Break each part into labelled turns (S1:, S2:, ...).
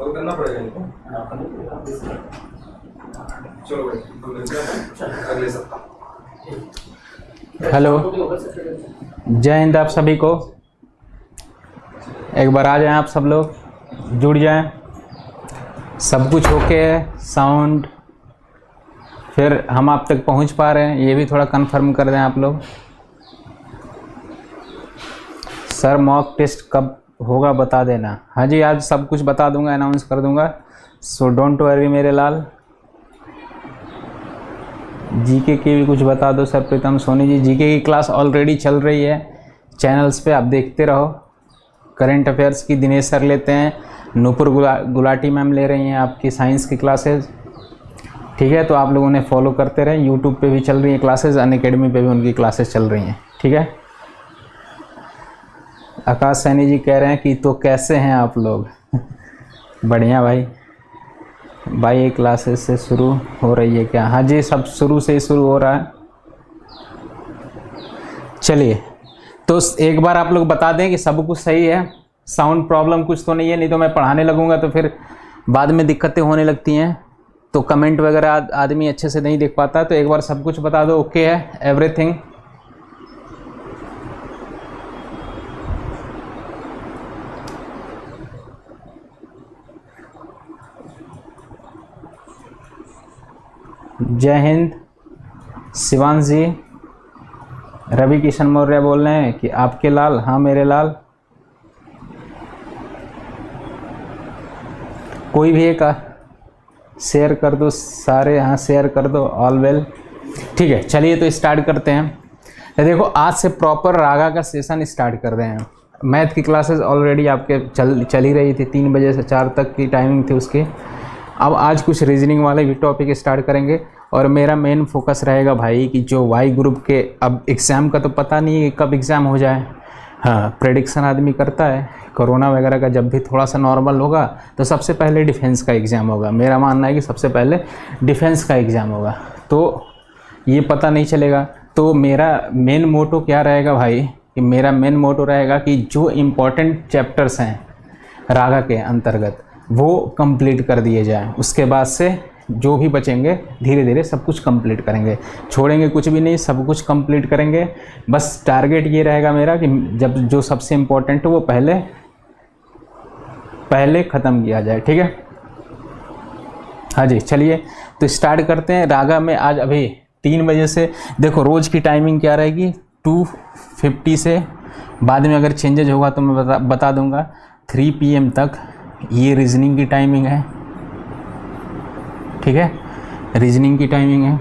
S1: Call करना पड़ेगा इनको। चलो भाई अगले सप्ताह।
S2: हेलो, जय हिंद आप सभी को। एक बार आ जाएं आप सब लोग, जुड़ जाएं। सब कुछ ओके है, साउंड, फिर हम आप तक पहुंच पा रहे हैं ये भी थोड़ा कंफर्म कर दें आप लोग। सर मॉक टेस्ट कब होगा बता देना। हाँ जी, आज सब कुछ बता दूंगा, अनाउंस कर दूंगा, सो डोंट वरी मेरे लाल। जीके की भी कुछ बता दो सर प्रीतम सोनी जी। जीके की क्लास ऑलरेडी चल रही है चैनल्स पे, आप देखते रहो। करंट अफेयर्स की दिनेश सर लेते हैं, नूपुर गुलाटी मैम ले रही हैं आपकी साइंस की क्लासेस, ठीक है। तो आप लोग उन्हें फॉलो करते रहें। यूट्यूब पे भी चल रही हैं क्लासेस, अनअकैडमी पे भी उनकी क्लासेस चल रही हैं, ठीक है। आकाश सैनी जी कह रहे हैं कि तो कैसे हैं आप लोग। बढ़िया भाई। ये क्लासेस से शुरू हो रही है क्या? हाँ जी, सब शुरू से ही शुरू हो रहा है। चलिए, तो एक बार आप लोग बता दें कि सब कुछ सही है, साउंड प्रॉब्लम कुछ तो नहीं है, नहीं तो मैं पढ़ाने लगूंगा तो फिर बाद में दिक्कतें होने लगती हैं, तो कमेंट वगैरह आदमी अच्छे से नहीं देख पाता। तो एक बार सब कुछ बता दो, ओके है एवरीथिंग। जय हिंद शिवांश जी। रवि किशन मौर्य बोल रहे हैं कि आपके लाल। हाँ मेरे लाल। कोई भी एक शेयर कर दो सारे। हाँ शेयर कर दो, ऑल वेल, ठीक है। चलिए तो स्टार्ट करते हैं। तो देखो, आज से प्रॉपर रागा का सेशन स्टार्ट कर रहे हैं। मैथ की क्लासेस ऑलरेडी आपके चल ही रही थी, 3 बजे से 4 तक की टाइमिंग थी उसकी। अब आज कुछ रीजनिंग वाले भी टॉपिक स्टार्ट करेंगे, और मेरा मेन फोकस रहेगा भाई कि जो वाई ग्रुप के, अब एग्ज़ाम का तो पता नहीं है कब एग्ज़ाम हो जाए। हाँ, प्रेडिक्शन आदमी करता है। कोरोना वगैरह का जब भी थोड़ा सा नॉर्मल होगा तो सबसे पहले डिफेंस का एग्ज़ाम होगा। मेरा मानना है कि सबसे पहले डिफेंस का एग्ज़ाम होगा, तो ये पता नहीं चलेगा। तो मेरा मेन मोटो क्या रहेगा भाई, कि मेरा मेन मोटो रहेगा कि जो इम्पोर्टेंट चैप्टर्स हैं रागा के अंतर्गत वो कंप्लीट कर दिए जाएं। उसके बाद से जो भी बचेंगे धीरे धीरे सब कुछ कंप्लीट करेंगे, छोड़ेंगे कुछ भी नहीं, सब कुछ कंप्लीट करेंगे। बस टारगेट ये रहेगा मेरा कि जब जो सबसे इम्पोर्टेंट है वो पहले ख़त्म किया जाए, ठीक है। हाँ जी, चलिए तो स्टार्ट करते हैं। रागा में आज अभी 3 बजे से, देखो रोज़ की टाइमिंग क्या रहेगी, 2:50 से, बाद में अगर चेंजेज होगा तो मैं बता दूंगा, 3 PM तक ये रीजनिंग की टाइमिंग है, ठीक है। रीजनिंग की टाइमिंग है।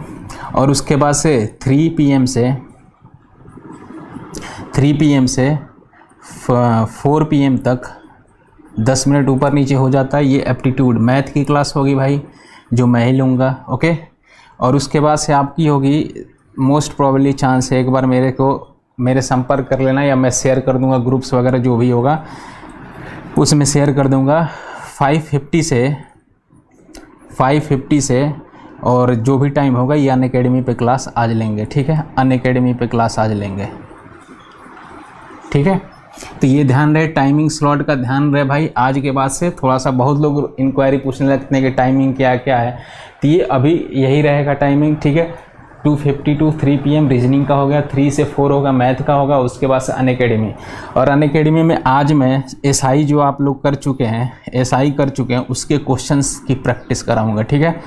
S2: और उसके बाद से 3 PM से 4 PM तक 10 मिनट ऊपर नीचे हो जाता है, ये एप्टीट्यूड मैथ की क्लास होगी भाई, जो मैं ही लूँगा, ओके। और उसके बाद से आपकी होगी, मोस्ट प्रोबेबली चांस है, एक बार मेरे संपर्क कर लेना, या मैं शेयर कर दूंगा ग्रुप्स वगैरह जो भी होगा उसमें शेयर कर दूंगा। 5:50 से और जो भी टाइम होगा ये अनअकैडमी पे क्लास आज लेंगे, ठीक है। अनअकैडमी पे क्लास आज लेंगे, ठीक है। तो ये ध्यान रहे, टाइमिंग स्लॉट का ध्यान रहे भाई। आज के बाद से थोड़ा सा बहुत लोग इंक्वायरी पूछने लगते हैं कि टाइमिंग क्या क्या है, तो ये अभी यही रहेगा टाइमिंग, ठीक है। 2:50 to 3 PM रीजनिंग का हो गया, 3 से 4 होगा मैथ का होगा, उसके बाद से अनअकैडमी। और अनअकैडमी में आज मैं SI जो आप लोग कर चुके हैं, SI कर चुके हैं, उसके क्वेश्चंस की प्रैक्टिस कराऊंगा, ठीक है।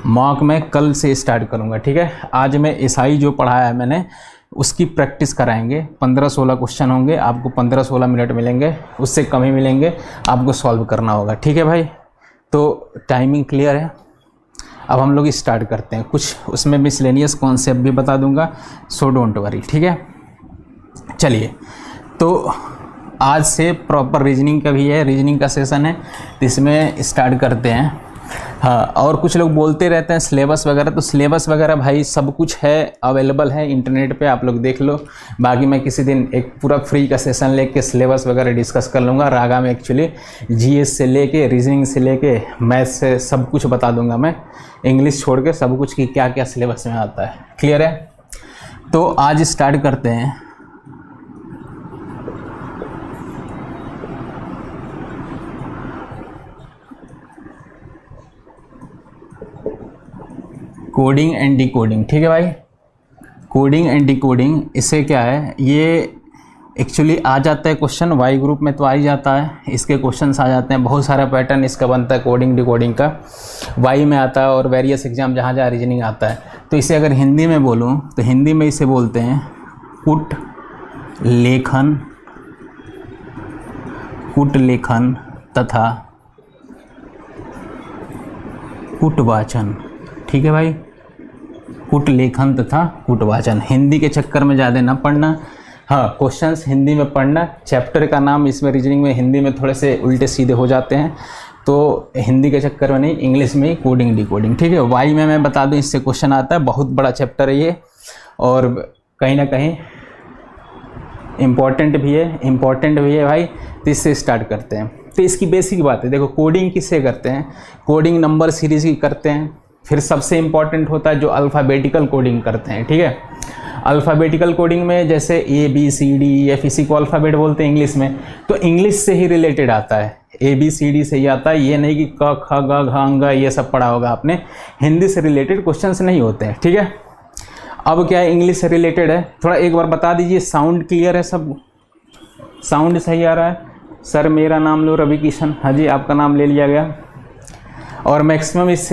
S2: मॉक में कल से स्टार्ट करूंगा, ठीक है। आज मैं SI जो पढ़ाया है मैंने उसकी प्रैक्टिस कराएंगे। 15-16 क्वेश्चन होंगे, आपको 15-16 मिनट मिलेंगे, उससे कम ही मिलेंगे, आपको सॉल्व करना होगा, ठीक है भाई। तो टाइमिंग क्लियर है। अब हम लोग स्टार्ट करते हैं। कुछ उसमें मिसलेनियस कॉन्सेप्ट भी बता दूंगा, सो डोंट वरी, ठीक है। चलिए, तो आज से प्रॉपर रीजनिंग का भी है, रीजनिंग का सेशन है, तो इसमें स्टार्ट करते हैं। हाँ, और कुछ लोग बोलते रहते हैं सिलेबस वगैरह, तो सिलेबस वगैरह भाई सब कुछ है, अवेलेबल है इंटरनेट पे, आप लोग देख लो। बाकी मैं किसी दिन एक पूरा फ्री का सेशन लेके सिलेबस वगैरह डिस्कस कर लूँगा। रागा में एक्चुअली GS से लेके, रीजनिंग से लेके, मैथ से सब कुछ बता दूंगा मैं, इंग्लिश छोड़ के सब कुछ की क्या क्या सिलेबस में आता है, क्लियर है। तो आज स्टार्ट करते हैं। कोडिंग एंड डिकोडिंग, ठीक है भाई। कोडिंग एंड डिकोडिंग, इससे क्या है, ये एक्चुअली आ जाता है क्वेश्चन, वाई ग्रुप में तो आ ही जाता है, इसके क्वेश्चंस आ जाते हैं, बहुत सारा पैटर्न इसका बनता है कोडिंग डिकोडिंग का, वाई में आता है और वेरियस एग्जाम जहाँ जहाँ रीजनिंग आता है। तो इसे अगर हिंदी में बोलूँ तो हिंदी में इसे बोलते हैं कुट लेखन, कुट लेखन तथा कुटवाचन, ठीक है भाई। कुट लेखन तथा कुटवाचन, हिंदी के चक्कर में ज़्यादा ना पढ़ना, हाँ क्वेश्चंस हिंदी में पढ़ना, चैप्टर का नाम इसमें रीजनिंग में हिंदी में थोड़े से उल्टे सीधे हो जाते हैं, तो हिंदी के चक्कर में नहीं, इंग्लिश में ही कोडिंग डिकोडिंग, ठीक है। वाई में मैं बता दूं इससे क्वेश्चन आता है, बहुत बड़ा चैप्टर है ये और कहीं ना कहीं इम्पॉर्टेंट भी है भाई। तो इससे स्टार्ट करते हैं। तो इसकी बेसिक बात है, देखो कोडिंग किससे करते हैं, कोडिंग नंबर सीरीज़ की करते हैं, फिर सबसे इम्पॉर्टेंट होता है जो अल्फ़ाबेटिकल कोडिंग करते हैं, ठीक है। अल्फ़ाबेटिकल कोडिंग में जैसे ABCDEF, इसी को अल्फ़ाबेट बोलते हैं इंग्लिश में, तो इंग्लिश से ही रिलेटेड आता है, ABCD से ही आता है, ये नहीं कि क ख ग घ अंग ये सब पढ़ा होगा आपने, हिंदी से रिलेटेड क्वेश्चंस नहीं होते हैं, ठीक है। अब क्या है, इंग्लिश से रिलेटेड है, थोड़ा एक बार बता दीजिए, साउंड क्लियर है, सब साउंड सही आ रहा है? सर मेरा नाम लो रवि किशन, हाँ जी आपका नाम ले लिया गया। और मैक्सिमम इस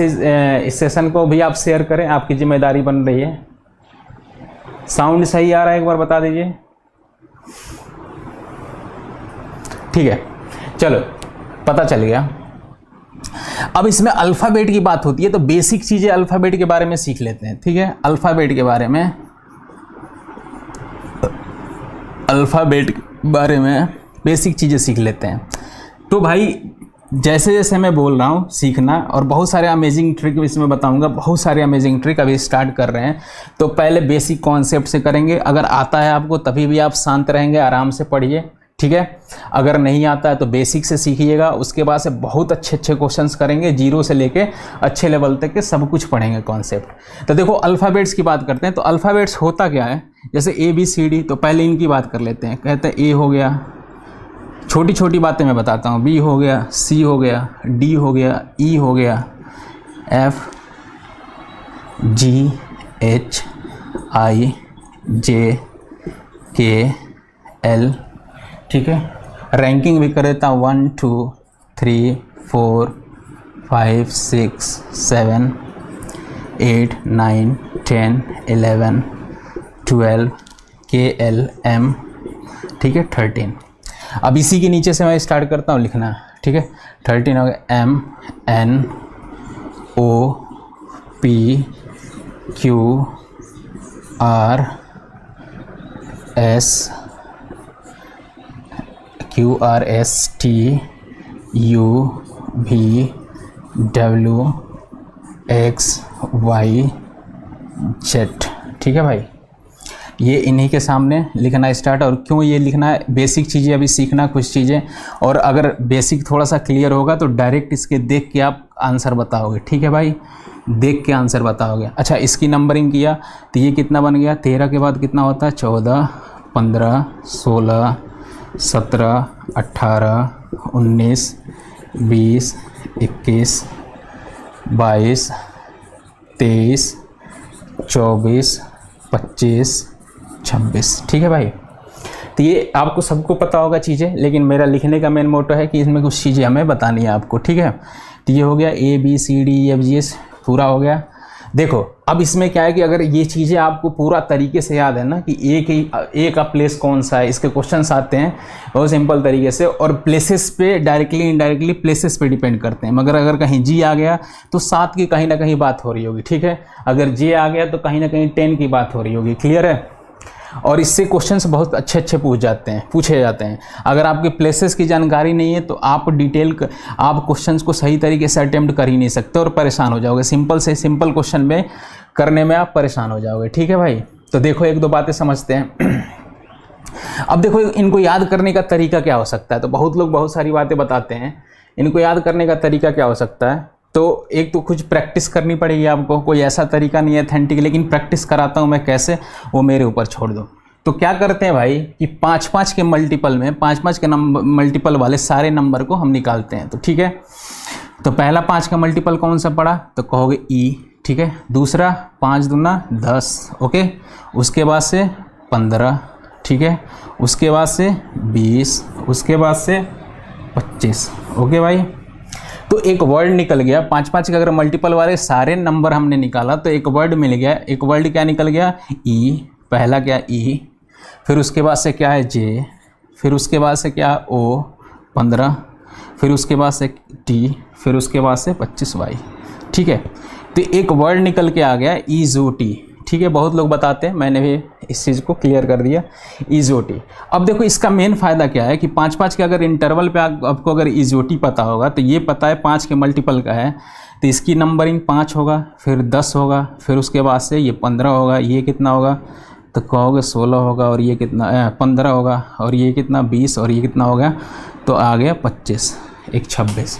S2: सेशन को भी आप शेयर करें, आपकी जिम्मेदारी बन रही है। साउंड सही आ रहा है, एक बार बता दीजिए, ठीक है, चलो पता चल गया। अब इसमें अल्फ़ाबेट की बात होती है तो बेसिक चीज़ें अल्फ़ाबेट के बारे में सीख लेते हैं, ठीक है। अल्फ़ाबेट के बारे में बेसिक चीज़ें सीख लेते हैं। तो भाई जैसे जैसे मैं बोल रहा हूँ सीखना, और बहुत सारे अमेजिंग ट्रिक इसमें बताऊंगा, बहुत सारे अमेजिंग ट्रिक अभी स्टार्ट कर रहे हैं। तो पहले बेसिक कॉन्सेप्ट से करेंगे, अगर आता है आपको तभी भी आप शांत रहेंगे, आराम से पढ़िए, ठीक है। अगर नहीं आता है तो बेसिक से सीखिएगा, उसके बाद से बहुत अच्छे क्वेश्चंस करेंगे, जीरो से लेके अच्छे लेवल तक के सब कुछ पढ़ेंगे कॉन्सेप्ट। तो देखो अल्फ़ाबेट्स की बात करते हैं, तो अल्फ़ाबेट्स होता क्या है, जैसे ABCD, तो पहले इनकी बात कर लेते हैं। कहते हैं A हो गया, छोटी छोटी बातें मैं बताता हूँ, B हो गया, C हो गया, D हो गया, E हो गया, F G H I J K L, ठीक है। रैंकिंग भी कर देता हूँ 1 2 3 4 5 6 7 8 9 10 11 12 K L M, ठीक है, 13। अब इसी के नीचे से मैं स्टार्ट करता हूँ लिखना, ठीक है। 13 हो गया, M N O P Q R S T U V W X Y Z, ठीक है भाई। ये इन्हीं के सामने लिखना स्टार्ट, और क्यों ये लिखना है, बेसिक चीज़ें अभी सीखना कुछ चीज़ें, और अगर बेसिक थोड़ा सा क्लियर होगा तो डायरेक्ट इसके देख के आप आंसर बताओगे, ठीक है भाई, देख के आंसर बताओगे। अच्छा इसकी नंबरिंग किया तो ये कितना बन गया, 13 के बाद कितना होता है, 14 15 16 17 18 19 20 21 22 23 24 25 26, ठीक है भाई। तो ये आपको सबको पता होगा चीज़ें, लेकिन मेरा लिखने का मेन मोटो है कि इसमें कुछ चीज़ें हमें बतानी है आपको, ठीक है। तो ये हो गया ABCDEFGH, पूरा हो गया। देखो अब इसमें क्या है कि अगर ये चीज़ें आपको पूरा तरीके से याद है ना, कि ए का प्लेस कौन सा है, इसके क्वेश्चंस आते हैं बहुत सिंपल तरीके से, और प्लेसेस पे डायरेक्टली इनडायरेक्टली प्लेसेस पे डिपेंड करते हैं। मगर अगर कहीं G आ गया तो 7 की कहीं ना कहीं बात हो रही होगी, ठीक है। अगर J आ गया तो कहीं ना कहीं 10 की बात हो रही होगी, क्लियर है। और इससे क्वेश्चंस बहुत अच्छे पूछे जाते हैं। अगर आपके प्लेसेस की जानकारी नहीं है तो आप आप क्वेश्चंस को सही तरीके से अटेम्प्ट कर ही नहीं सकते और परेशान हो जाओगे। सिंपल से सिंपल क्वेश्चन में करने में आप परेशान हो जाओगे, ठीक है भाई। तो देखो एक दो बातें समझते हैं। अब देखो इनको याद करने का तरीका क्या हो सकता है, तो बहुत लोग बहुत सारी बातें बताते हैं, इनको याद करने का तरीका क्या हो सकता है। तो एक तो कुछ प्रैक्टिस करनी पड़ेगी आपको, कोई ऐसा तरीका नहीं है अथेंटिक, लेकिन प्रैक्टिस कराता हूँ मैं कैसे, वो मेरे ऊपर छोड़ दो। तो क्या करते हैं भाई कि 5-5 के मल्टीपल में 5-5 के मल्टीपल वाले सारे नंबर को हम निकालते हैं। तो ठीक है, तो पहला 5 का मल्टीपल कौन सा पड़ा, तो कहोगे E, ठीक है। दूसरा 5 दूना 10, ओके। उसके बाद से 15, ठीक है। उसके बाद से 20, उसके बाद से 25, ओके भाई। तो एक वर्ड निकल गया, 5 के अगर मल्टीपल वाले सारे नंबर हमने निकाला तो एक वर्ड मिल गया। एक वर्ड क्या निकल गया? ई। पहला क्या? ई। फिर उसके बाद से क्या है? जे। फिर उसके बाद से क्या? ओ 15। फिर उसके बाद से टी। फिर उसके बाद से 25y, ठीक है। तो एक वर्ड निकल के आ गया ईजोटी, ठीक है। बहुत लोग बताते हैं, मैंने भी इस चीज़ को क्लियर कर दिया, ईजोटी। अब देखो इसका मेन फ़ायदा क्या है कि 5 के अगर इंटरवल पे आपको अगर ईजोटी पता होगा तो ये पता है 5 के मल्टीपल का है, तो इसकी नंबरिंग 5 होगा, फिर 10 होगा, फिर उसके बाद से ये 15 होगा, ये कितना होगा तो कहोगे 16 होगा, और ये कितना 15 होगा, और ये कितना 20, और ये कितना हो गया तो आ गया 25, एक 26।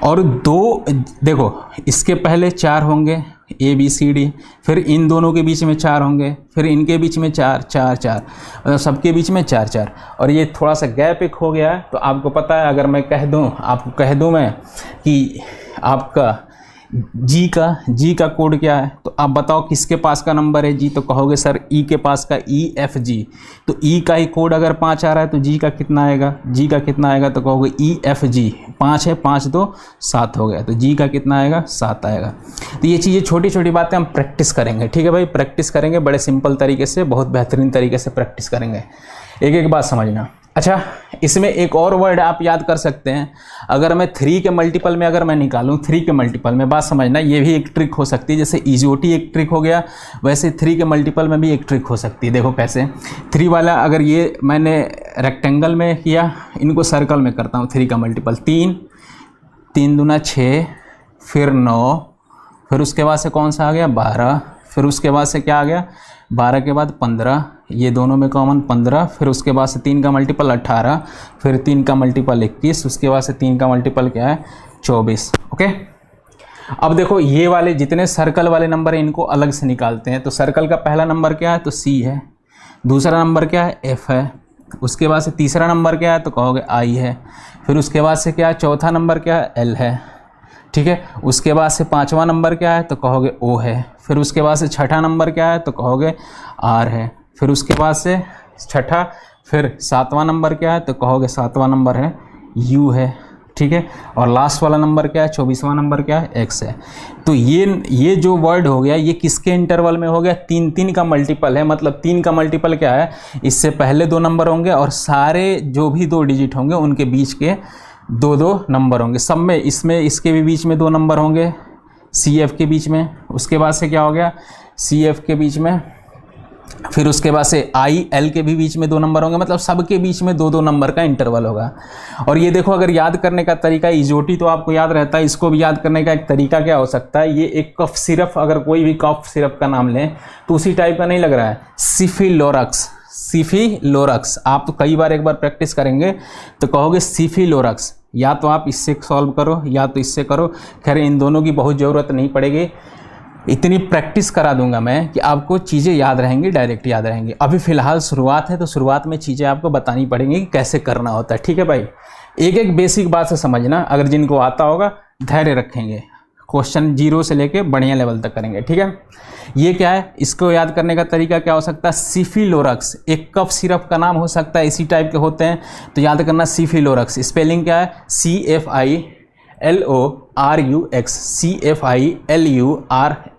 S2: और दो देखो इसके पहले 4 होंगे ABCD, फिर इन दोनों के बीच में 4 होंगे, फिर इनके बीच में 4 4 4, मतलब सबके बीच में 4 4, और ये थोड़ा सा गैप एक हो गया है। तो आपको पता है, अगर मैं कह दूं, आपको कह दूं मैं कि आपका जी का कोड क्या है, तो आप बताओ किसके पास का नंबर है जी, तो कहोगे सर ई के पास का EFG। तो ई का ही कोड अगर 5 आ रहा है तो जी का कितना आएगा? जी का कितना आएगा तो कहोगे EFG। 5 है, 5 2 7 हो गया, तो जी का कितना आएगा? 7 आएगा। तो ये चीज़ें छोटी छोटी बातें हम प्रैक्टिस करेंगे, ठीक है भाई। प्रैक्टिस करेंगे बड़े सिंपल तरीके से, बहुत बेहतरीन तरीके से प्रैक्टिस करेंगे। एक एक बात समझना। अच्छा, इसमें एक और वर्ड आप याद कर सकते हैं। अगर मैं 3 के मल्टीपल में अगर मैं निकालूं, 3 के मल्टीपल में, बात समझना, ये भी एक ट्रिक हो सकती है। जैसे ईजोटी एक ट्रिक हो गया, वैसे 3 के मल्टीपल में भी एक ट्रिक हो सकती है। देखो कैसे, 3 वाला अगर ये मैंने रेक्टेंगल में किया, इनको सर्कल में करता हूँ। 3 का मल्टीपल 3, 3 दूना 6, फिर 9, फिर उसके बाद से कौन सा आ गया? 12, फिर उसके बाद से क्या आ गया? 12 के बाद 15, ये दोनों में कॉमन 15, फिर उसके बाद से 3 का मल्टीपल 18, फिर 3 का मल्टीपल 21, उसके बाद से 3 का मल्टीपल क्या है? 24, ओके। अब देखो ये वाले जितने सर्कल वाले नंबर हैं इनको अलग से निकालते हैं। तो सर्कल का पहला नंबर क्या है? तो C है। दूसरा नंबर क्या है? F है। उसके बाद से तीसरा नंबर क्या है? तो कहोगे I है। फिर उसके बाद से क्या है? चौथा नंबर क्या है? L है, ठीक है। उसके बाद से 5वां नंबर क्या है? तो कहोगे O है। फिर उसके बाद से 6ठा नंबर क्या है? तो कहोगे R है। फिर उसके बाद से 6ठा, फिर 7वां नंबर क्या है? तो कहोगे 7वां नंबर है U है, ठीक है। और लास्ट वाला नंबर क्या है? 24वां नंबर क्या है? X है। तो ये जो वर्ड हो गया, ये किसके इंटरवल में हो गया? 3 3 का मल्टीपल है। मतलब 3 का मल्टीपल क्या है? इससे पहले 2 नंबर होंगे और सारे जो भी 2 डिजिट होंगे उनके बीच के 2 नंबर होंगे। सब में इसमें इसके भी बीच में 2 नंबर होंगे, CF के बीच में। उसके बाद से क्या हो गया? CF के बीच में, फिर उसके बाद से IL के भी बीच में 2 नंबर होंगे। मतलब सबके बीच में 2 नंबर का इंटरवल होगा। और ये देखो, अगर याद करने का तरीका, ईजोटी तो आपको याद रहता है, इसको भी याद करने का एक तरीका क्या हो सकता है? ये एक कफ सिरप, अगर कोई भी कफ सिरप का नाम लें तो उसी टाइप का नहीं लग रहा है? सिफिलोरक्स, सिफिलोरक्स। आप तो कई बार एक बार प्रैक्टिस करेंगे तो कहोगे सिफिलोरक्स। या तो आप इससे सॉल्व करो या तो इससे करो। खैर इन दोनों की बहुत ज़रूरत नहीं पड़ेगी, इतनी प्रैक्टिस करा दूंगा मैं कि आपको चीज़ें याद रहेंगी, डायरेक्ट याद रहेंगी। अभी फ़िलहाल शुरुआत है तो शुरुआत में चीज़ें आपको बतानी पड़ेंगी कि कैसे करना होता है, ठीक है भाई। एक एक बेसिक बात से समझना, अगर जिनको आता होगा धैर्य रखेंगे, क्वेश्चन 0 से लेके बढ़िया लेवल तक करेंगे, ठीक है। ये क्या है? इसको याद करने का तरीका क्या हो सकता है? सिफिलोरक्स। एक कफ सिरप का नाम हो सकता है, इसी टाइप के होते हैं, तो याद करना सिफिलोरक्स। स्पेलिंग क्या है? CFILORUX,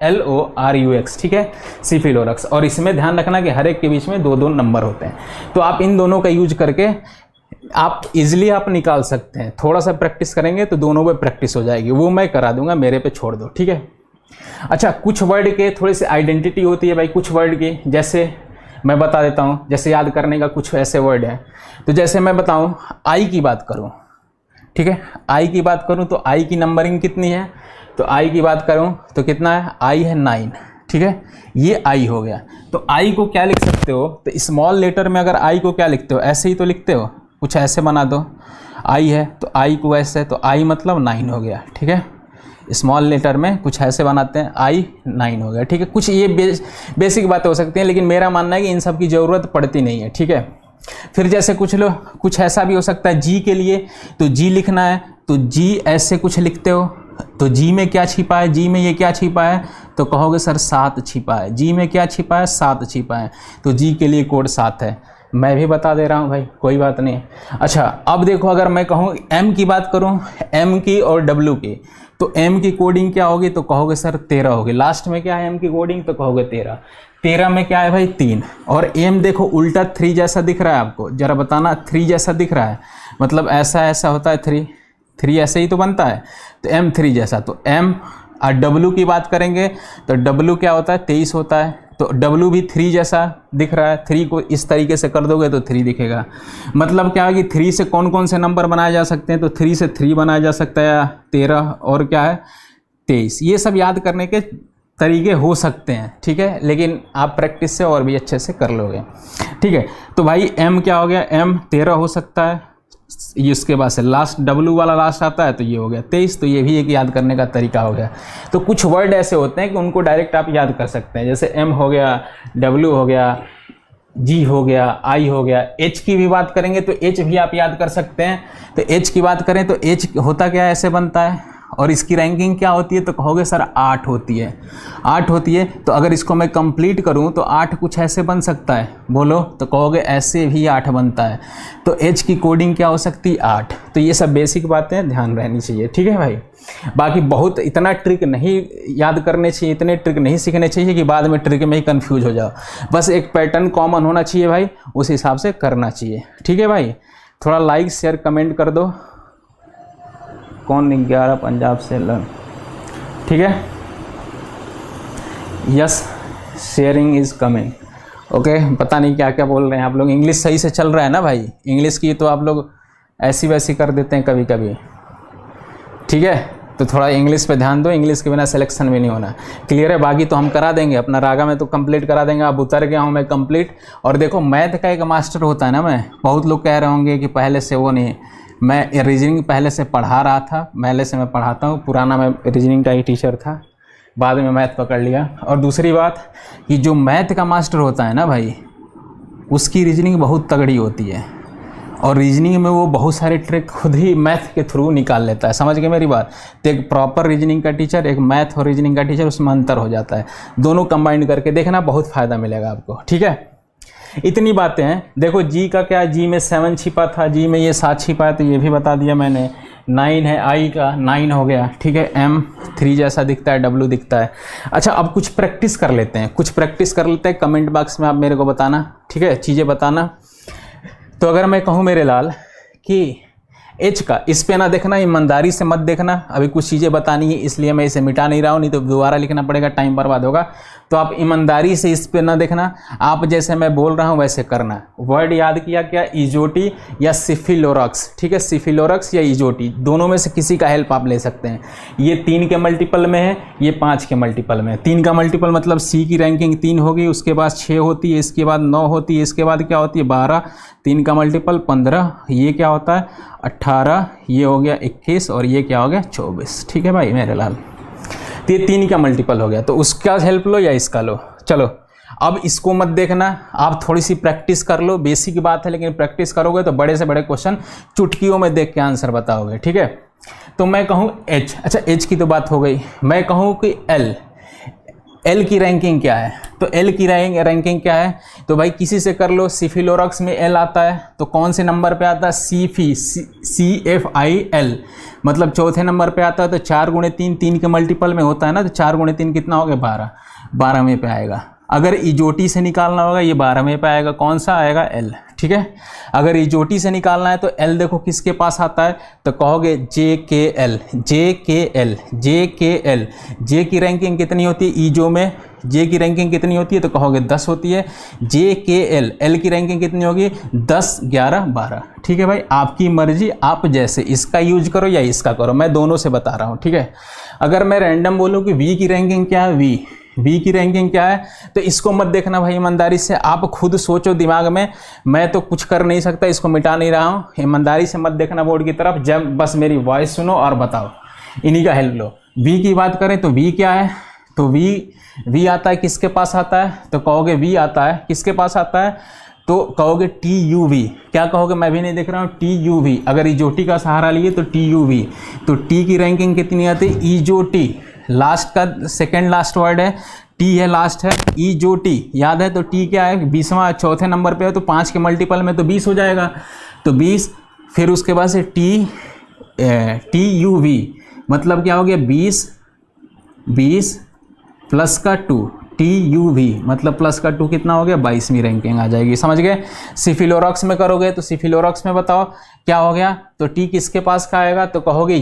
S2: CFILORUX, ठीक है, सिफिलोरक्स। और इसमें ध्यान रखना कि हर एक के बीच में 2 नंबर होते हैं। तो आप इन दोनों का यूज करके आप इजीली आप निकाल सकते हैं। थोड़ा सा प्रैक्टिस करेंगे तो दोनों पे प्रैक्टिस हो जाएगी, वो मैं करा दूंगा, मेरे पे छोड़ दो, ठीक है। अच्छा, कुछ वर्ड के थोड़ी सी आइडेंटिटी होती है भाई, कुछ वर्ड की, जैसे मैं बता देता हूँ, जैसे याद करने का कुछ ऐसे वर्ड हैं। तो जैसे मैं बताऊँ, आई की बात करूँ, ठीक है, आई की बात करूँ तो आई की नंबरिंग कितनी है? तो आई की बात करूँ तो कितना है? आई है 9, ठीक है, ये आई हो गया। तो आई को क्या लिख सकते हो? तो स्मॉल लेटर में अगर आई को क्या लिखते हो? ऐसे ही तो लिखते हो, कुछ ऐसे बना दो। आई है तो आई को ऐसे, तो आई मतलब 9 हो गया, ठीक है। स्मॉल लेटर में कुछ ऐसे बनाते हैं, आई 9 हो गया, ठीक है। कुछ ये बेसिक बातें हो सकती हैं, लेकिन मेरा मानना है कि इन सब की ज़रूरत पड़ती नहीं है, ठीक है। फिर जैसे कुछ ऐसा भी हो सकता है जी के लिए, तो जी लिखना है तो जी ऐसे कुछ लिखते हो, तो जी में क्या छिपा है, जी में ये क्या छिपा है, तो कहोगे सर 7 छिपा है। जी में क्या छिपा है, 7 छिपा है, तो जी के लिए कोड 7 है। मैं भी बता दे रहा हूँ भाई, कोई बात नहीं। अच्छा अब देखो, अगर मैं कहूँ एम की बात करूँ, एम की और डब्ल्यू की, तो एम की कोडिंग क्या होगी, तो कहोगे सर 13 होगी। लास्ट में क्या है एम की कोडिंग, तो कहोगे 13। 13 में क्या है भाई 3, और एम देखो उल्टा 3 जैसा दिख रहा है आपको, जरा बताना 3 जैसा दिख रहा है, मतलब ऐसा ऐसा होता है 3 ऐसे ही तो बनता है, तो एम 3 जैसा। तो एम और डब्ल्यू की बात करेंगे तो डब्ल्यू क्या होता है 23 होता है, तो डब्ल्यू भी 3 जैसा दिख रहा है। 3 को इस तरीके से कर दोगे तो 3 दिखेगा। मतलब क्या है कि 3 से कौन कौन से नंबर बनाए जा सकते हैं, तो 3 से 3 बनाया जा सकता है, 13 और क्या है 23। ये सब याद करने के तरीके हो सकते हैं, ठीक है, लेकिन आप प्रैक्टिस से और भी अच्छे से कर लोगे, ठीक है। तो भाई एम क्या हो गया, एम 13 हो सकता है, ये उसके बाद से लास्ट डब्ल्यू वाला लास्ट आता है तो ये हो गया 23। तो ये भी एक याद करने का तरीका हो गया। तो कुछ वर्ड ऐसे होते हैं कि उनको डायरेक्ट आप याद कर सकते हैं, जैसे एम हो गया, डब्ल्यू हो गया, जी हो गया, आई हो गया। एच की भी बात करेंगे तो एच भी आप याद कर सकते हैं। तो एच की बात करें तो एच होता क्या है, ऐसे बनता है, और इसकी रैंकिंग क्या होती है, तो कहोगे सर 8 होती है। 8 होती है, तो अगर इसको मैं कंप्लीट करूं तो 8 कुछ ऐसे बन सकता है, बोलो, तो कहोगे ऐसे भी 8 बनता है। तो एच की कोडिंग क्या हो सकती है 8। तो ये सब बेसिक बातें ध्यान रहनी चाहिए, ठीक है भाई। बाकी बहुत इतना ट्रिक नहीं याद करने चाहिए, इतने ट्रिक नहीं सीखने चाहिए कि बाद में ट्रिक में ही कन्फ्यूज हो जाओ। बस एक पैटर्न कॉमन होना चाहिए भाई, उस हिसाब से करना चाहिए, ठीक है भाई। थोड़ा लाइक शेयर कमेंट कर दो। कौन 11 पंजाब से लर्न, ठीक है, yes sharing is coming, okay. पता नहीं क्या क्या बोल रहे हैं आप लोग, इंग्लिश सही से चल रहा है ना भाई, इंग्लिश की तो आप लोग ऐसी वैसी कर देते हैं कभी कभी, ठीक है। तो थोड़ा इंग्लिश पे ध्यान दो, इंग्लिश के बिना सिलेक्शन भी नहीं होना, क्लियर है। बाकी तो हम करा देंगे, अपना रागा में तो कंप्लीट करा देंगे। अब उतर गया हूँ मैं कंप्लीट। और देखो मैथ का एक मास्टर होता है ना, मैं बहुत लोग कह रहे होंगे कि पहले से वो नहीं, मैं रीजनिंग पहले से पढ़ा रहा था, पहले से मैं पढ़ाता हूँ, पुराना मैं रीजनिंग का ही टीचर था, बाद में मैथ पकड़ लिया। और दूसरी बात कि जो मैथ का मास्टर होता है ना भाई, उसकी रीजनिंग बहुत तगड़ी होती है, और रीजनिंग में वो बहुत सारे ट्रिक खुद ही मैथ के थ्रू निकाल लेता है, समझ गए मेरी बात। तो एक प्रॉपर रीजनिंग का टीचर, एक मैथ और रीजनिंग का टीचर, उसमें अंतर हो जाता है। दोनों कंबाइंड करके देखना, बहुत फ़ायदा मिलेगा आपको, ठीक है। इतनी बातें हैं। देखो जी का क्या, जी में 7 छिपा था, जी में ये 7 छिपा है, तो ये भी बता दिया मैंने। 9 है, आई का 9 हो गया, ठीक है। एम 3 जैसा दिखता है, डब्ल्यू दिखता है। अच्छा अब कुछ प्रैक्टिस कर लेते हैं, कुछ प्रैक्टिस कर लेते हैं। कमेंट बॉक्स में आप मेरे को बताना, ठीक है, चीज़ें बताना। तो अगर मैं कहूँ मेरे लाल कि एच का, इस पे ना देखना, ईमानदारी से मत देखना, अभी कुछ चीज़ें बतानी है इसलिए मैं इसे मिटा नहीं रहा हूँ, नहीं तो दोबारा लिखना पड़ेगा, टाइम बर्बाद होगा। तो आप ईमानदारी से इस पे ना देखना, आप जैसे मैं बोल रहा हूँ वैसे करना। वर्ड याद किया क्या, इजोटी या सिफिलोरक्स, ठीक है, सिफिलोरक्स या इजोटी, दोनों में से किसी का हेल्प आप ले सकते हैं। ये 3 के मल्टीपल में है, ये 5 के मल्टीपल में है। 3 का मल्टीपल मतलब सी की रैंकिंग 3 होगी, उसके बाद 6 होती है, इसके बाद 9 होती है, इसके बाद क्या होती है 12, 3 का मल्टीपल 15, ये क्या होता है 18, ये हो गया 21 और ये क्या हो गया 24, ठीक है भाई मेरे लाल। तो ये 3 का मल्टीपल हो गया, तो उसका हेल्प लो या इसका लो। चलो अब इसको मत देखना, आप थोड़ी सी प्रैक्टिस कर लो, बेसिक बात है, लेकिन प्रैक्टिस करोगे तो बड़े से बड़े क्वेश्चन चुटकियों में देख के आंसर बताओगे, ठीक है। तो मैं कहूँ एच, अच्छा एच की तो बात हो गई। मैं कहूँ कि एल, एल की रैंकिंग क्या है, तो एल की रैंकिंग क्या है, तो भाई किसी से कर लो। सिफिलोरक्स में एल आता है, तो कौन से नंबर पे आता है, CFIL, मतलब चौथे नंबर पे आता है। तो 4 × 3, 3 के मल्टीपल में होता है ना, तो 4 × 3 कितना हो गया 12, 12वें पे आएगा। अगर इजोटी से निकालना होगा ये 12वें पे आएगा, कौन सा आएगा एल, ठीक है। अगर इजोटी से निकालना है तो एल देखो किसके पास आता है, तो कहोगे JKL, JKL, JKL। जे की रैंकिंग कितनी होती है ईजो में, जे की रैंकिंग कितनी होती है, तो कहोगे 10 होती है। JKL, एल की रैंकिंग कितनी होगी 10, 11, 12, ठीक है भाई, आपकी मर्जी, आप जैसे इसका यूज करो या इसका करो, मैं दोनों से बता रहा हूँ, ठीक है। अगर मैं रैंडम बोलूँ कि वी की रैंकिंग क्या है, वी की रैंकिंग क्या है, तो इसको मत देखना भाई, ईमानदारी से आप खुद सोचो दिमाग में, मैं तो कुछ कर नहीं सकता, इसको मिटा नहीं रहा हूँ। ईमानदारी से मत देखना बोर्ड की तरफ, जब बस मेरी वॉइस सुनो और बताओ, इन्हीं का हेल्प लो। वी की बात करें तो वी क्या है, तो वी आता है किसके पास आता है, तो कहोगे वी आता है किसके पास आता है, तो कहोगे TUV, क्या कहोगे, मैं भी नहीं देख रहा हूँ, TUV। अगर इजोटी का सहारा लिए तो TUV, तो T की रैंकिंग कितनी आती है, इजोटी, लास्ट का सेकेंड लास्ट वर्ड है, T है लास्ट है, इजोटी, याद है। तो T क्या है, 20वां चौथे नंबर पे है, तो 5 के मल्टीपल में तो 20 हो जाएगा, तो 20। फिर उसके बाद से TUV मतलब क्या हो गया, 20 प्लस का 2, TUV मतलब प्लस का 2 कितना हो गया, 22वीं रैंकिंग आ जाएगी, समझ गए। सिफिलोरॉक्स में करोगे तो सिफिलोरॉक्स में बताओ क्या हो गया, तो T किसके पास का आएगा, तो कहोगे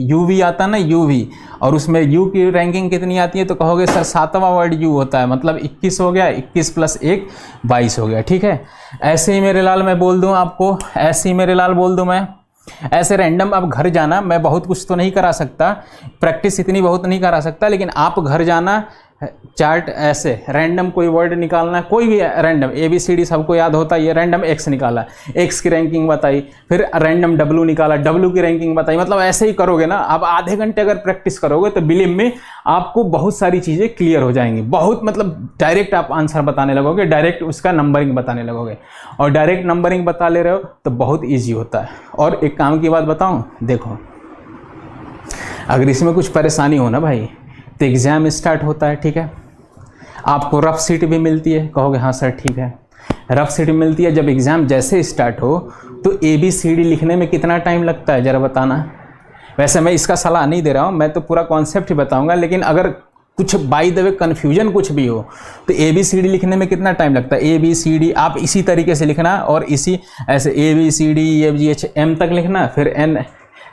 S2: UV आता ना, UV, और उसमें U की रैंकिंग कितनी आती है, तो कहोगे सर 7वां वर्ड U होता है, मतलब 21 हो गया, 21 प्लस 1 22 हो गया, ठीक है। ऐसे ही मेरे लाल मैं बोल दूँ आपको, ऐसे ही मेरे लाल बोल दूँ मैं, ऐसे रैंडम आप घर जाना, मैं बहुत कुछ तो नहीं करा सकता, प्रैक्टिस इतनी बहुत नहीं करा सकता, लेकिन आप घर जाना, चार्ट ऐसे रैंडम कोई वर्ड निकालना, कोई भी रैंडम ABCD सबको याद होता है, ये रैंडम X निकाला, X की रैंकिंग बताई, फिर रैंडम W निकाला, W की रैंकिंग बताई, मतलब ऐसे ही करोगे ना आप, आधे घंटे अगर प्रैक्टिस करोगे तो बिलीव में आपको बहुत सारी चीज़ें क्लियर हो जाएंगी, बहुत मतलब डायरेक्ट आप आंसर बताने लगोगे, डायरेक्ट उसका नंबरिंग बताने लगोगे, और डायरेक्ट नंबरिंग बता ले रहे हो तो बहुत ईजी होता है। और एक काम की बात बताऊँ, देखो अगर इसमें कुछ परेशानी हो ना भाई, तो एग्ज़ाम स्टार्ट होता है, ठीक है, आपको रफ सीट भी मिलती है, कहोगे हाँ सर ठीक है, रफ सीट मिलती है, जब एग्ज़ाम जैसे स्टार्ट हो तो ABCD लिखने में कितना टाइम लगता है ज़रा बताना। वैसे मैं इसका सलाह नहीं दे रहा हूँ, मैं तो पूरा कॉन्सेप्ट ही बताऊँगा, लेकिन अगर कुछ बाय द वे कन्फ्यूजन कुछ भी हो तो ABCD लिखने में कितना टाइम लगता है, ABCD आप इसी तरीके से लिखना, और इसी ऐसे ABCD EFGH M तक लिखना, फिर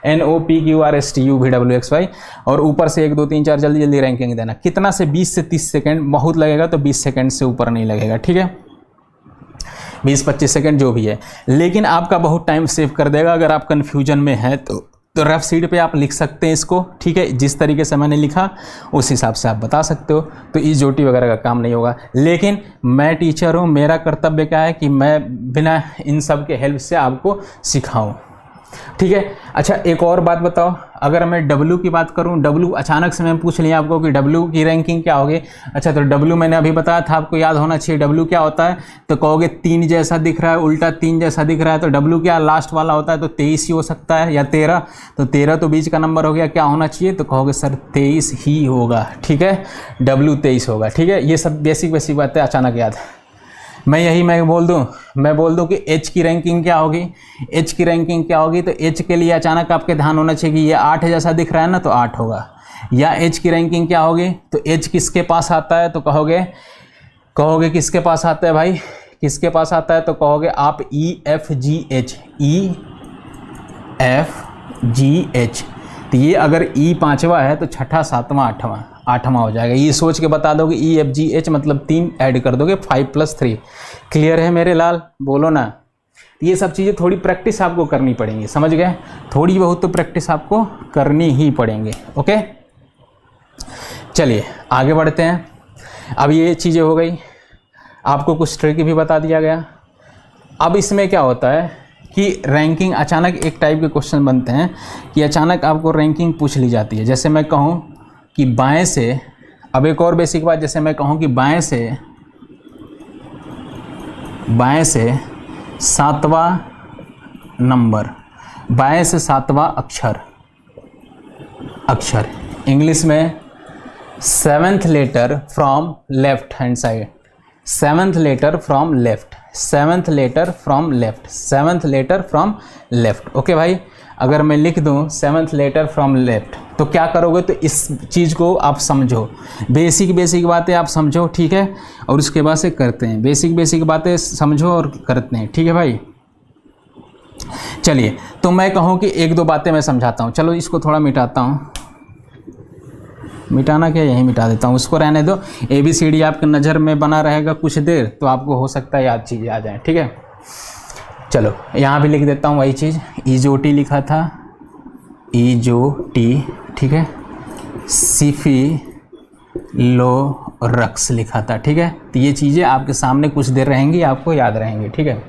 S2: NOPQRSTUVWXY, और ऊपर से 1 2 3 4 जल्दी जल्दी रैंकिंग देना, कितना से 20 से 30 सेकंड बहुत लगेगा, तो 20 सेकंड से ऊपर नहीं लगेगा, ठीक है, 20-25 सेकंड जो भी है, लेकिन आपका बहुत टाइम सेव कर देगा। अगर आप कन्फ्यूजन में हैं तो रफ सीट पे आप लिख सकते हैं इसको, ठीक है, जिस तरीके से मैंने लिखा उस हिसाब से आप बता सकते हो, तो इजोटी वगैरह का काम नहीं होगा। लेकिन मैं टीचर हूँ, मेरा कर्तव्य क्या है कि मैं बिना इन सब के हेल्प से आपको सिखाऊँ, ठीक है। अच्छा एक और बात बताओ, अगर मैं W की बात करूं, W अचानक से मैं पूछ लिया आपको कि W की रैंकिंग क्या होगी, अच्छा तो W मैंने अभी बताया था, आपको याद होना चाहिए W क्या होता है, तो कहोगे 3 जैसा दिख रहा है, उल्टा 3 जैसा दिख रहा है, तो W क्या लास्ट वाला होता है, तो 23 ही हो सकता है, या 13, तो 13 तो बीच का नंबर हो गया, क्या होना चाहिए, तो कहोगे सर 23 ही होगा, ठीक है, W 23 होगा, ठीक है। ये सब बेसिक बातें अचानक याद है। मैं बोल दूं कि H की रैंकिंग क्या होगी, H की रैंकिंग क्या होगी, तो H के लिए अचानक आपके ध्यान होना चाहिए कि ये 8 जैसा दिख रहा है ना, तो 8 होगा। या H की रैंकिंग क्या होगी, तो H किसके पास आता है, तो कहोगे किसके पास आता है भाई, किसके पास आता है, तो कहोगे आप EFGH, तो ये अगर E 5वां है तो 6ठा 7वां 8वां हो जाएगा। ये सोच के बता दोगे EFGH मतलब 3 ऐड कर दोगे, 5 + 3। क्लियर है मेरे लाल, बोलो ना। ये सब चीज़ें थोड़ी प्रैक्टिस आपको करनी पड़ेंगी, समझ गए, थोड़ी बहुत तो प्रैक्टिस आपको करनी ही पड़ेंगे, ओके। चलिए आगे बढ़ते हैं। अब ये चीज़ें हो गई, आपको कुछ ट्रिक भी बता दिया गया। अब इसमें क्या होता है कि रैंकिंग अचानक एक टाइप के क्वेश्चन बनते हैं कि अचानक आपको रैंकिंग पूछ ली जाती है। जैसे मैं कहूँ कि बाएं से, अब एक और बेसिक बात, जैसे मैं कहूँ कि बाएं से 7वां नंबर, बाएं से 7वां अक्षर इंग्लिश में 7th letter from left hand side, 7th letter from left, 7th letter from left, 7th letter from left. Okay भाई, अगर मैं लिख दूं 7th लेटर फ्रॉम लेफ्ट तो क्या करोगे, तो इस चीज़ को आप समझो, बेसिक बातें आप समझो, ठीक है, और उसके बाद से करते हैं। बेसिक बातें समझो और करते हैं, ठीक है भाई। चलिए, तो मैं कहूँ कि 1-2 बातें मैं समझाता हूँ। चलो इसको थोड़ा मिटाता हूँ, मिटाना क्या, यहीं मिटा देता हूँ, उसको रहने दो। ABCD आपके नज़र में बना रहेगा कुछ देर, तो आपको हो सकता है याद चीज़ें आ जाएँ, ठीक है। चलो यहाँ भी लिख देता हूँ वही चीज़, इजोटी लिखा था, इजोटी, ठीक है, सिफिलोरक्स लिखा था, ठीक है। तो ये चीज़ें आपके सामने कुछ देर रहेंगी, आपको याद रहेंगी, ठीक है।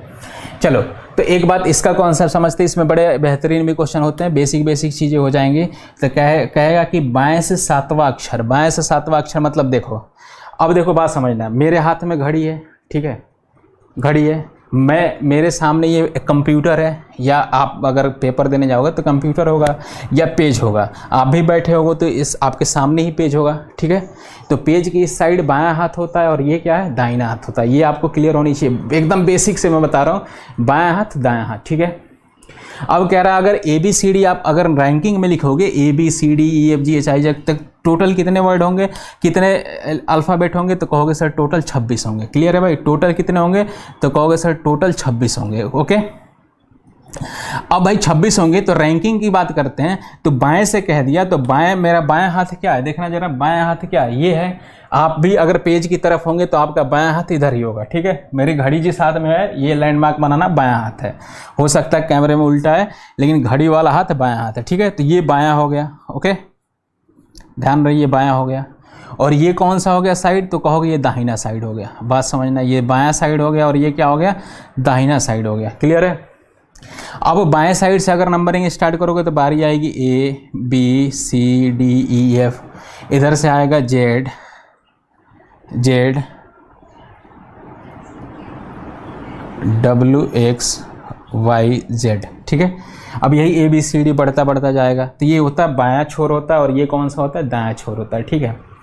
S2: चलो, तो एक बात इसका कॉन्सेप्ट समझते हैं, इसमें बड़े बेहतरीन भी क्वेश्चन होते हैं, बेसिक चीज़ें हो जाएंगी। तो कहेगा कि बाएं से 7वां अक्षर, बाएं से 7वां अक्षर मतलब देखो, अब देखो बात समझना, मेरे हाथ में घड़ी है, ठीक है, घड़ी है, मेरे सामने ये कंप्यूटर है, या आप अगर पेपर देने जाओगे तो कंप्यूटर होगा या पेज होगा, आप भी बैठे होगे तो इस आपके सामने ही पेज होगा, ठीक है। तो पेज की इस साइड बायां हाथ होता है और ये क्या है, दाहिना हाथ होता है। ये आपको क्लियर होनी चाहिए, एकदम बेसिक से मैं बता रहा हूँ, बायां हाथ दायां हाथ, ठीक है। अब कह रहा है अगर ABCD आप अगर रैंकिंग में लिखोगे ABCD EFG HI तक टोटल कितने वर्ड होंगे, कितने अल्फ़ाबेट होंगे, तो कहोगे सर टोटल 26 होंगे। क्लियर है भाई, टोटल कितने होंगे, तो कहोगे सर टोटल 26 होंगे। ओके, अब भाई 26 होंगे तो रैंकिंग की बात करते हैं, तो बाएं से कह दिया, तो बाएं, मेरा बाएं हाथ क्या है, देखना जरा, बाएं हाथ क्या है, ये है। आप भी अगर पेज की तरफ होंगे तो आपका बायां हाथ इधर ही होगा, ठीक है। मेरी घड़ी जिस हाथ में है, ये लैंडमार्क बनाना बायां हाथ है, हो सकता है कैमरे में उल्टा है, लेकिन घड़ी वाला हाथ बायां हाथ है, ठीक है। तो ये बायां हो गया, ओके, ध्यान रहिए, बायां हो गया। और ये कौन सा हो गया साइड, तो कहोगे ये दाहिना साइड हो गया। बात समझना, ये बायां साइड हो गया और ये क्या हो गया, दाहिना साइड हो गया। क्लियर है। अब बाएं साइड से अगर नंबरिंग स्टार्ट करोगे तो बारी आएगी ABCDEF, इधर से आएगा ZZYZ, ठीक है। अब यही ABCD बढ़ता बढ़ता जाएगा, तो ये होता है बायां छोर होता है और ये कौन सा होता है, दायां छोर होता है, ठीक है।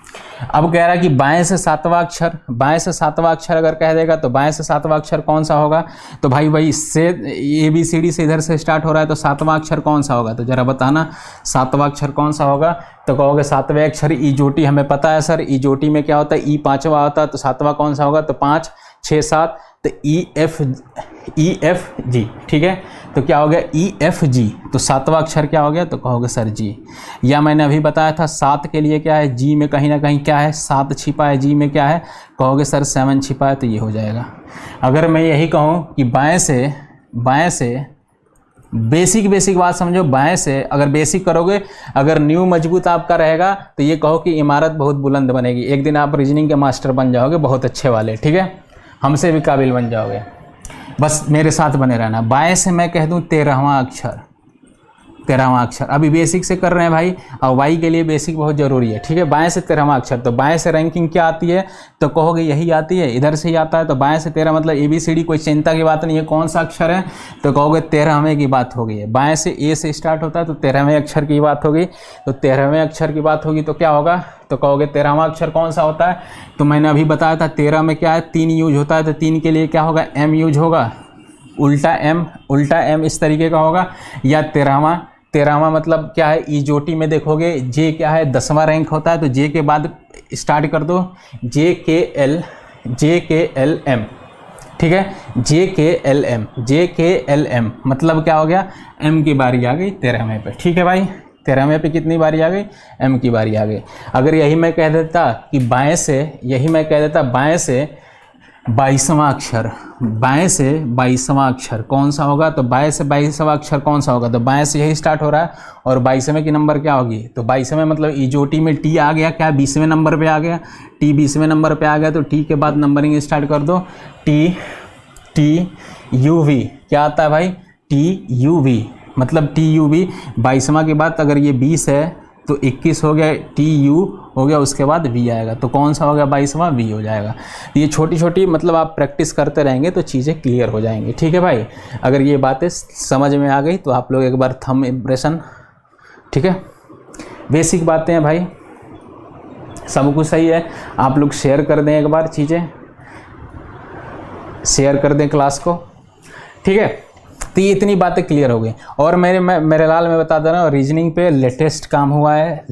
S2: अब कह रहा है कि बाएं से सातवां अक्षर, बाएं से सातवां अक्षर अगर कह देगा तो बाएं से सातवां अक्षर कौन सा होगा, तो भाई इससे ABCD से इधर से स्टार्ट हो रहा है, तो सातवां अक्षर कौन सा होगा, तो जरा बताना सातवां अक्षर कौन सा होगा। तो कहोगे सातवें अक्षर ईजोटी, हमें पता है सर ईजोटी में क्या होता है, ई पांचवा होता है, तो सातवां कौन सा होगा, तो 5 6 7, तो EFG, ठीक है। तो क्या हो गया, EFG, तो सातवां अक्षर क्या हो गया, तो कहोगे सर G। या मैंने अभी बताया था 7 के लिए क्या है, G में कहीं ना कहीं क्या है, 7 छिपा है, G में क्या है, कहोगे सर 7 छिपा है, तो ये हो जाएगा। अगर मैं यही कहूँ कि बाएं से बेसिक बात समझो, बाएं से अगर बेसिक करोगे, अगर न्यू मजबूत आपका रहेगा, तो ये कहो कि इमारत बहुत बुलंद बनेगी, एक दिन आप रीजनिंग के मास्टर बन जाओगे, बहुत अच्छे वाले, ठीक है, हमसे भी काबिल बन जाओगे, बस मेरे साथ बने रहना। बाएं से मैं कह दूं 13वां अक्षर, 13वां अक्षर, अभी बेसिक से कर रहे हैं भाई, और वाई के लिए बेसिक बहुत ज़रूरी है, ठीक है। बाएं से 13वां अक्षर, तो बाएं से रैंकिंग क्या आती है, तो कहोगे यही आती है, इधर से ही आता है, तो बाएं से 13 मतलब ABCD, कोई चिंता की बात नहीं है, कौन सा अक्षर है, तो कहोगे 13वें की बात हो गई है। बाएं से A से स्टार्ट होता है, तो 13वें अक्षर की बात होगी, तो 13वें अक्षर की बात होगी, तो क्या होगा, तो कहोगे 13वां अक्षर कौन सा होता है, तो मैंने अभी बताया था 13 में क्या है, 3 यूज होता है, तो 3 के लिए क्या होगा, M यूज होगा, उल्टा M इस तरीके का होगा। या 13वां मतलब क्या है, ईजोटी में देखोगे J क्या है, 10वां रैंक होता है, तो J के बाद स्टार्ट कर दो JKLM, ठीक है, JKLM मतलब क्या हो गया, M की बारी आ गई 13वें पे, ठीक है भाई। 13वें पे कितनी बारी आ गई, M की बारी आ गई। अगर यही मैं कह देता कि बाएं से 22वां अक्षर, बाएं से 22वां अक्षर कौन सा होगा, तो बाएं से 22वां अक्षर कौन सा होगा, तो बाएं से यही स्टार्ट हो रहा है, और 22वें की नंबर क्या होगी, तो 22वें मतलब ईजोटी में T आ गया, क्या 20वें नंबर पे आ गया, T 20वें नंबर पे आ गया, तो T के बाद नंबरिंग स्टार्ट कर दो, TUV क्या आता है भाई, TUV मतलब TUV, 22वां के बाद अगर ये 20 है तो 21 हो गया, TU हो गया, उसके बाद V आएगा, तो कौन सा हो गया 22वां, V हो जाएगा। ये छोटी छोटी मतलब आप प्रैक्टिस करते रहेंगे तो चीज़ें क्लियर हो जाएंगी, ठीक है भाई। अगर ये बातें समझ में आ गई तो आप लोग एक बार थंब इम्प्रेशन, ठीक है, बेसिक बातें हैं भाई, सब कुछ सही है। आप लोग शेयर कर दें, एक बार चीज़ें शेयर कर दें क्लास को, ठीक है। तो ये इतनी बातें क्लियर हो गई। और मेरे लाल मैं बता दे रहा हूँ, रीजनिंग पे लेटेस्ट काम हुआ है,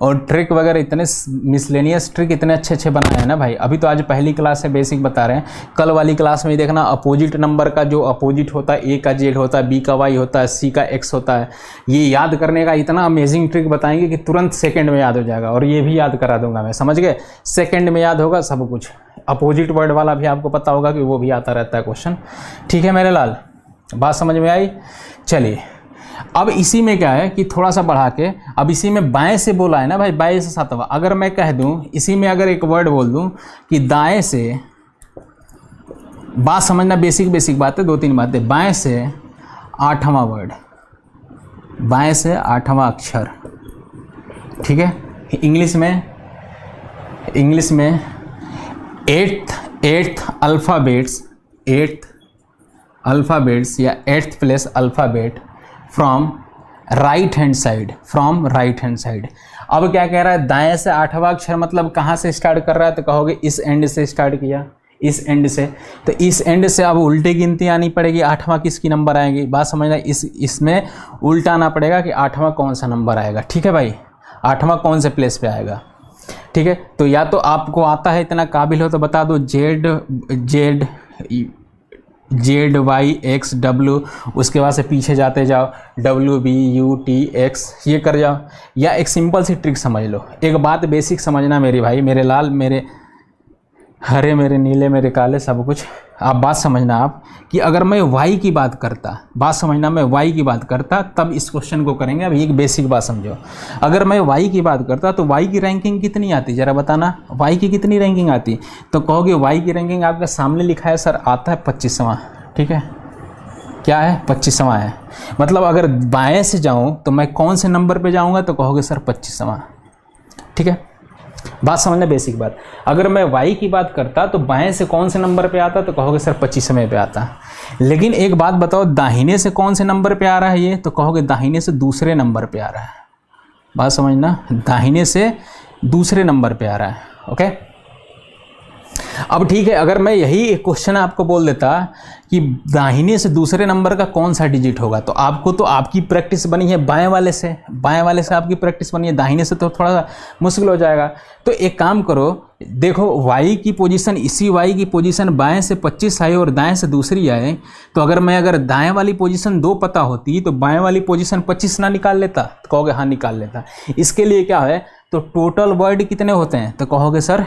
S2: और ट्रिक वगैरह इतने मिसलेनियस ट्रिक इतने अच्छे बनाए हैं ना भाई। अभी तो आज पहली क्लास है, बेसिक बता रहे हैं, कल वाली क्लास में देखना अपोजिट नंबर का जो अपोजिट होता है, A का Z होता है, B का Y होता है, C का X होता है, ये याद करने का इतना अमेजिंग ट्रिक बताएंगे कि तुरंत सेकेंड में याद हो जाएगा। और ये भी याद करा दूंगा मैं, समझ गए, सेकेंड में याद होगा सब कुछ। अपोजिट वर्ड वाला भी आपको पता होगा कि वो भी आता रहता है क्वेश्चन, ठीक है मेरे लाल, बात समझ में आई। चलिए अब इसी में क्या है कि थोड़ा सा बढ़ा के, अब इसी में बाएं से बोला है ना भाई, बाएं से 7वां, अगर मैं कह दूं इसी में अगर एक वर्ड बोल दूं कि दाएं से, बात समझना, बेसिक बात है, 2-3 बातें, बाएं से 8वां वर्ड, बाएं से 8वां अक्षर, ठीक है। इंग्लिश में एट्थ अल्फ़ाबेट्स या eighth place alphabet from right hand side. अब क्या कह रहा है, दाएं से आठवां अक्षर मतलब कहाँ से स्टार्ट कर रहा है, तो कहोगे इस एंड से स्टार्ट किया, इस एंड से, तो इस एंड से अब उल्टी गिनती आनी पड़ेगी, आठवां किसकी नंबर आएगी, बात समझना। इसमें उल्टा आना पड़ेगा कि आठवां कौन सा नंबर आएगा, ठीक है भाई, आठवां कौन से प्लेस पे आएगा, ठीक है। तो या तो आपको आता है, इतना काबिल हो तो बता दो, ZYXW, उसके बाद से पीछे जाते जाओ WBUTX, ये कर जाओ। या एक सिंपल सी ट्रिक समझ लो, एक बात बेसिक समझना मेरे भाई, मेरे लाल, मेरे हरे, मेरे नीले, मेरे काले, सब कुछ आप बात समझना आप, कि अगर मैं y की बात करता, बात समझना, मैं y की बात करता तब इस क्वेश्चन को करेंगे। अब एक बेसिक बात समझो, अगर मैं y की बात करता तो y की रैंकिंग कितनी आती, ज़रा बताना, y की कितनी रैंकिंग आती, तो कहोगे y की रैंकिंग आपके सामने लिखा है सर, आता है 25वां, ठीक है, क्या है 25वां है। मतलब अगर बाएँ से जाऊँ तो मैं कौन से नंबर पर जाऊँगा, तो कहोगे सर 25वां, ठीक है, बात समझना, बेसिक बात। अगर मैं y की बात करता तो बाएं से कौन से नंबर पे आता, तो कहोगे सर 25वें पे आता। लेकिन एक बात बताओ, दाहिने से कौन से नंबर पे आ रहा है ये, तो कहोगे दाहिने से दूसरे नंबर पे आ रहा है, बात समझना, दाहिने से दूसरे नंबर पे आ रहा है, ओके। अब ठीक है, अगर मैं यही एक क्वेश्चन आपको बोल देता कि दाहिने से दूसरे नंबर का कौन सा डिजिट होगा, तो आपको, तो आपकी प्रैक्टिस बनी है बाएं वाले से आपकी प्रैक्टिस बनी है, दाहिने से तो थोड़ा सा मुश्किल हो जाएगा। तो एक काम करो, देखो y की पोजीशन, इसी y की पोजीशन बाएं से 25 आए और दाएं से दूसरी आए, तो अगर दाएं वाली पोजीशन 2 पता होती तो बाएं वाली पोजीशन 25 ना निकाल लेता, तो कहोगे हाँ निकाल लेता। इसके लिए क्या है, तो टोटल वर्ड कितने होते हैं, तो कहोगे सर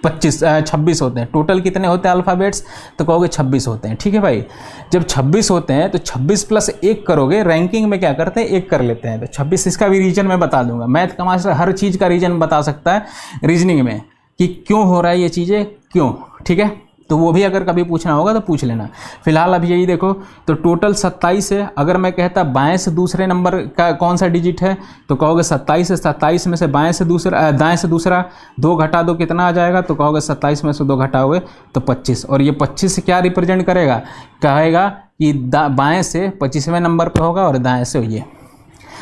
S2: 26 होते हैं। टोटल कितने होते हैं अल्फ़ाबेट्स, तो कहोगे 26 होते हैं, ठीक है भाई। जब 26 होते हैं तो 26 प्लस 1 करोगे, रैंकिंग में क्या करते हैं 1 कर लेते हैं, तो 26। इसका भी रीजन मैं बता दूंगा, मैथ का मास्टर हर चीज़ का रीजन बता सकता है रीजनिंग में, कि क्यों हो रहा है ये चीज़ें, क्यों, ठीक है। तो वो भी अगर कभी पूछना होगा तो पूछ लेना। फिलहाल अब यही देखो, तो टोटल 27 है। अगर मैं कहता बाएं से दूसरे नंबर का कौन सा डिजिट है, तो कहोगे 27 है। 27 में से दाएं से दूसरा 2 घटा दो, कितना आ जाएगा, तो कहोगे 27 में से 2 घटाओगे तो 25। और ये 25 क्या रिप्रेजेंट करेगा, कहेगा कि बाएं से 25वें नंबर पे होगा और दाएं से ये।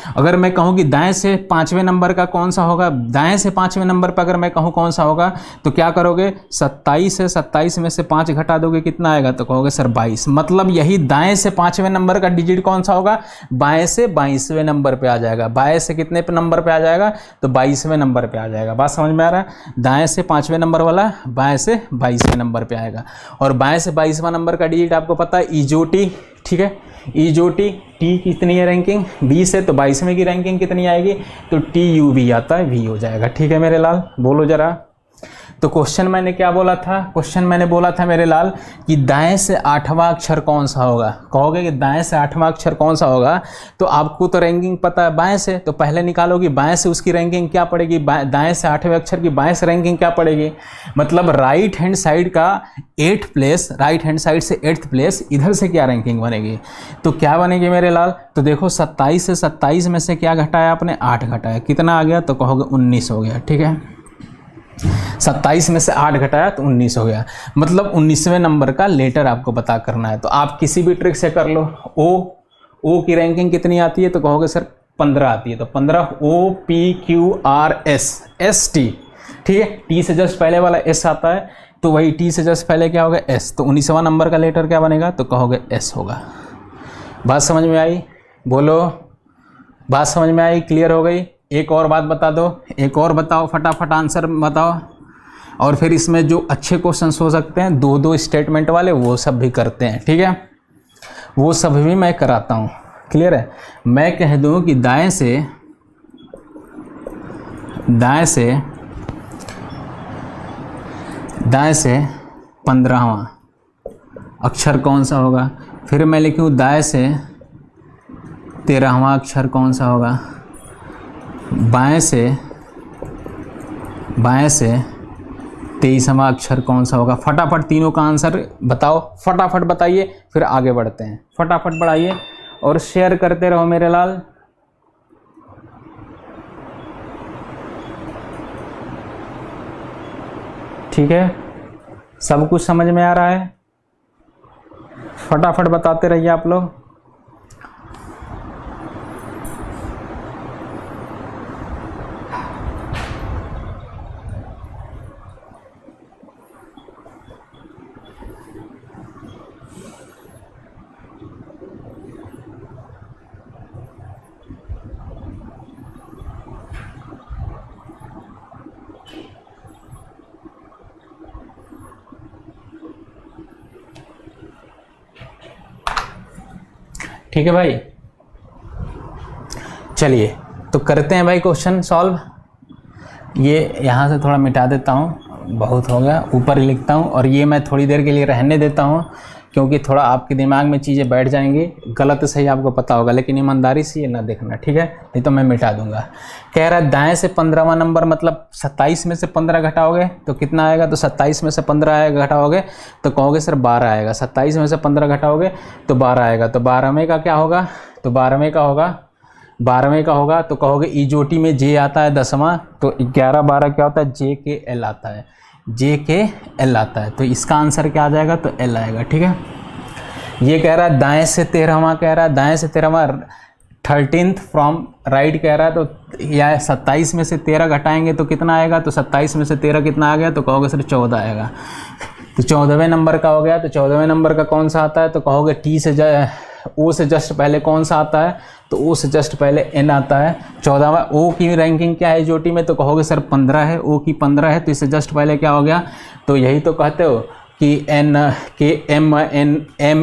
S2: अगर मैं कहूँ कि दाएं से 5वें नंबर का कौन सा होगा, दाएं से 5वें नंबर पर अगर मैं कहूँ कौन सा होगा, तो क्या करोगे, 27 है, 27 में से 5 घटा दोगे, कितना आएगा, तो कहोगे सर 22। मतलब यही दाएं से 5वें नंबर का डिजिट कौन सा होगा, बाएं से 22वें नंबर पे आ जाएगा। बाएं से कितने नंबर पे आ जाएगा, तो 22वें नंबर पे आ जाएगा। बात समझ में आ रहा है, दाएं से 5वें नंबर वाला बाएं से 22वें नंबर पे आएगा। और बाएं से 22वां नंबर का डिजिट आपको पता है ईजोटी, ठीक है, ईजोटी। टी कितनी है रैंकिंग, 20 है, तो 22वें की रैंकिंग कितनी आएगी, तो TUV आता है, V हो जाएगा, ठीक है मेरे लाल, बोलो जरा। तो क्वेश्चन मैंने क्या बोला था, क्वेश्चन मैंने बोला था मेरे लाल कि दाएं से 8वां अक्षर कौन सा होगा। कहोगे कि दाएं से 8वां अक्षर कौन सा होगा, तो आपको तो रैंकिंग पता है बाएं से, तो पहले निकालोगी बाएं से उसकी रैंकिंग क्या पड़ेगी, दाएं से 8वें अक्षर की बाएं से रैंकिंग क्या पड़ेगी। मतलब राइट हैंड साइड का 8th place, right hand side से 8th प्लेस, इधर से क्या रैंकिंग बनेगी, तो क्या बनेगी मेरे लाल, तो देखो 27 से 27 में से क्या घटाया आपने, 8 घटाया, कितना आ गया, तो कहोगे 19 हो गया, ठीक है। 27 में से 8 घटाया तो 19 हो गया। मतलब 19वें नंबर का लेटर आपको पता करना है। तो आप किसी भी ट्रिक से कर लो। ओ की रैंकिंग कितनी आती है, तो कहोगे सर 15 आती है, तो 15 OPQRS ठीक है, टी से जस्ट पहले वाला S आता है, तो वही टी से जस्ट पहले क्या होगा S, तो 19वां नंबर का लेटर क्या बनेगा, तो कहोगे S होगा। बात समझ में आई, बोलो, बात समझ में आई, क्लियर हो गई। एक और बात बता दो, एक और बताओ, फटाफट आंसर बताओ। और फिर इसमें जो अच्छे क्वेश्चंस हो सकते हैं 2-2 स्टेटमेंट वाले, वो सब भी करते हैं, ठीक है, वो सब भी मैं कराता हूँ, क्लियर है। मैं कह दूँ कि दाएं से 15वां अक्षर कौन सा होगा, फिर मैं लिखूँ दाएं से 13वां अक्षर कौन सा होगा, बाएं से 23वां अक्षर कौन सा होगा। फटाफट तीनों का आंसर बताओ, फटाफट बताइए, फिर आगे बढ़ते हैं। फटाफट बढ़ाइए और शेयर करते रहो मेरे लाल। ठीक है, सब कुछ समझ में आ रहा है? फटाफट बताते रहिए आप लोग। ठीक है भाई, चलिए तो करते हैं भाई क्वेश्चन सॉल्व। ये यहाँ से थोड़ा मिटा देता हूँ, बहुत हो गया, ऊपर ही लिखता हूँ, और ये मैं थोड़ी देर के लिए रहने देता हूँ क्योंकि थोड़ा आपके दिमाग में चीज़ें बैठ जाएंगी। गलत सही आपको पता होगा, लेकिन ईमानदारी से ये ना देखना, ठीक है? नहीं तो मैं मिटा दूंगा। कह रहा है दाएं से 15वां नंबर, मतलब 27 में से 15 घटाओगे तो कितना आएगा? तो 27 में से 15 घटाओगे तो कहोगे सर 12 आएगा। 27 में से 15 घटाओगे तो 12 आएगा। तो 12वें का क्या होगा? तो 12वें का होगा तो कहोगे इजोटी में जे आता है 10वां, तो 11 12 क्या होता है? जे के एल आता है, जे के एल आता है। तो इसका आंसर क्या आ जाएगा? तो एल आएगा, ठीक है? ये कह रहा है दाएं से 13वां, कह रहा है दाएं से 13वां 13th फ्रॉम राइट कह रहा है। तो या 27 में से 13 घटाएंगे तो कितना आएगा? तो 27 में से 13 कितना आ गया? तो कहोगे सर 14 आएगा। तो 14वें नंबर का हो गया। तो 14वें नंबर का कौन सा आता है? तो कहोगे टी से ओ से जस्ट पहले कौन सा आता है? तो ओ से जस्ट पहले एन आता है। 14वां ओ की रैंकिंग क्या है जोटी में? तो कहोगे सर 15 है, ओ की 15 है, तो इससे जस्ट पहले क्या हो गया? तो यही तो कहते हो कि एन के एम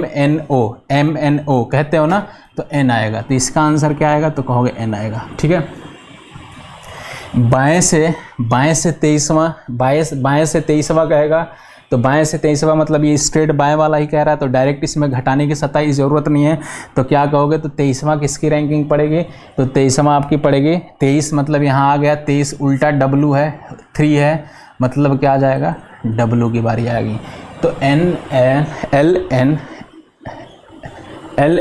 S2: एन ओ कहते हो ना, तो एन आएगा। तो इसका आंसर क्या आएगा? तो कहोगे एन आएगा, ठीक है? बाएं से 23वां, बाएं से 23वां कहेगा। तो बाएं से 23वां मतलब ये स्ट्रेट बाएं वाला ही कह रहा है, तो डायरेक्ट इसमें घटाने की सताई ज़रूरत नहीं है। तो क्या कहोगे? तो 23वां किसकी रैंकिंग पड़ेगी? तो 23वां आपकी पड़ेगी 23, मतलब यहाँ आ गया 23 उल्टा डब्लू है, 3 है, मतलब क्या आ जाएगा? डब्लू की बारी आ गई। तो एल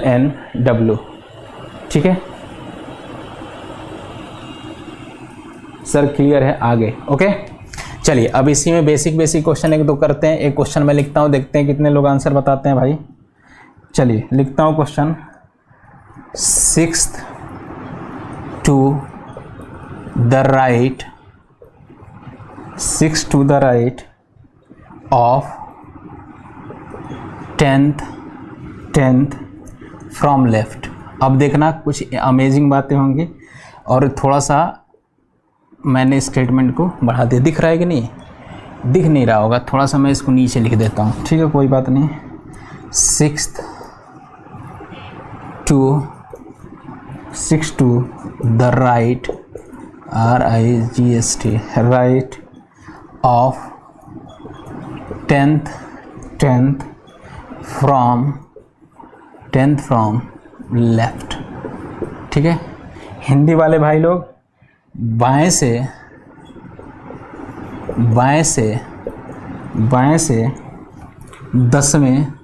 S2: एन डब्लू, ठीक है सर? क्लियर है? आगे ओके। चलिए अब इसी में बेसिक क्वेश्चन एक दो करते हैं। एक क्वेश्चन मैं लिखता हूँ, देखते हैं कितने लोग आंसर बताते हैं भाई। चलिए लिखता हूँ question. 6th to the right of 10th from left। अब देखना कुछ अमेजिंग बातें होंगी, और थोड़ा सा मैंने स्टेटमेंट को बढ़ा दिया। दिख रहा है कि नहीं? दिख नहीं रहा होगा, थोड़ा सा मैं इसको नीचे लिख देता हूँ, ठीक है? कोई बात नहीं। 6th to the right RIGST right of 10th from left, ठीक है? हिंदी वाले भाई लोग बाएं से 10वें के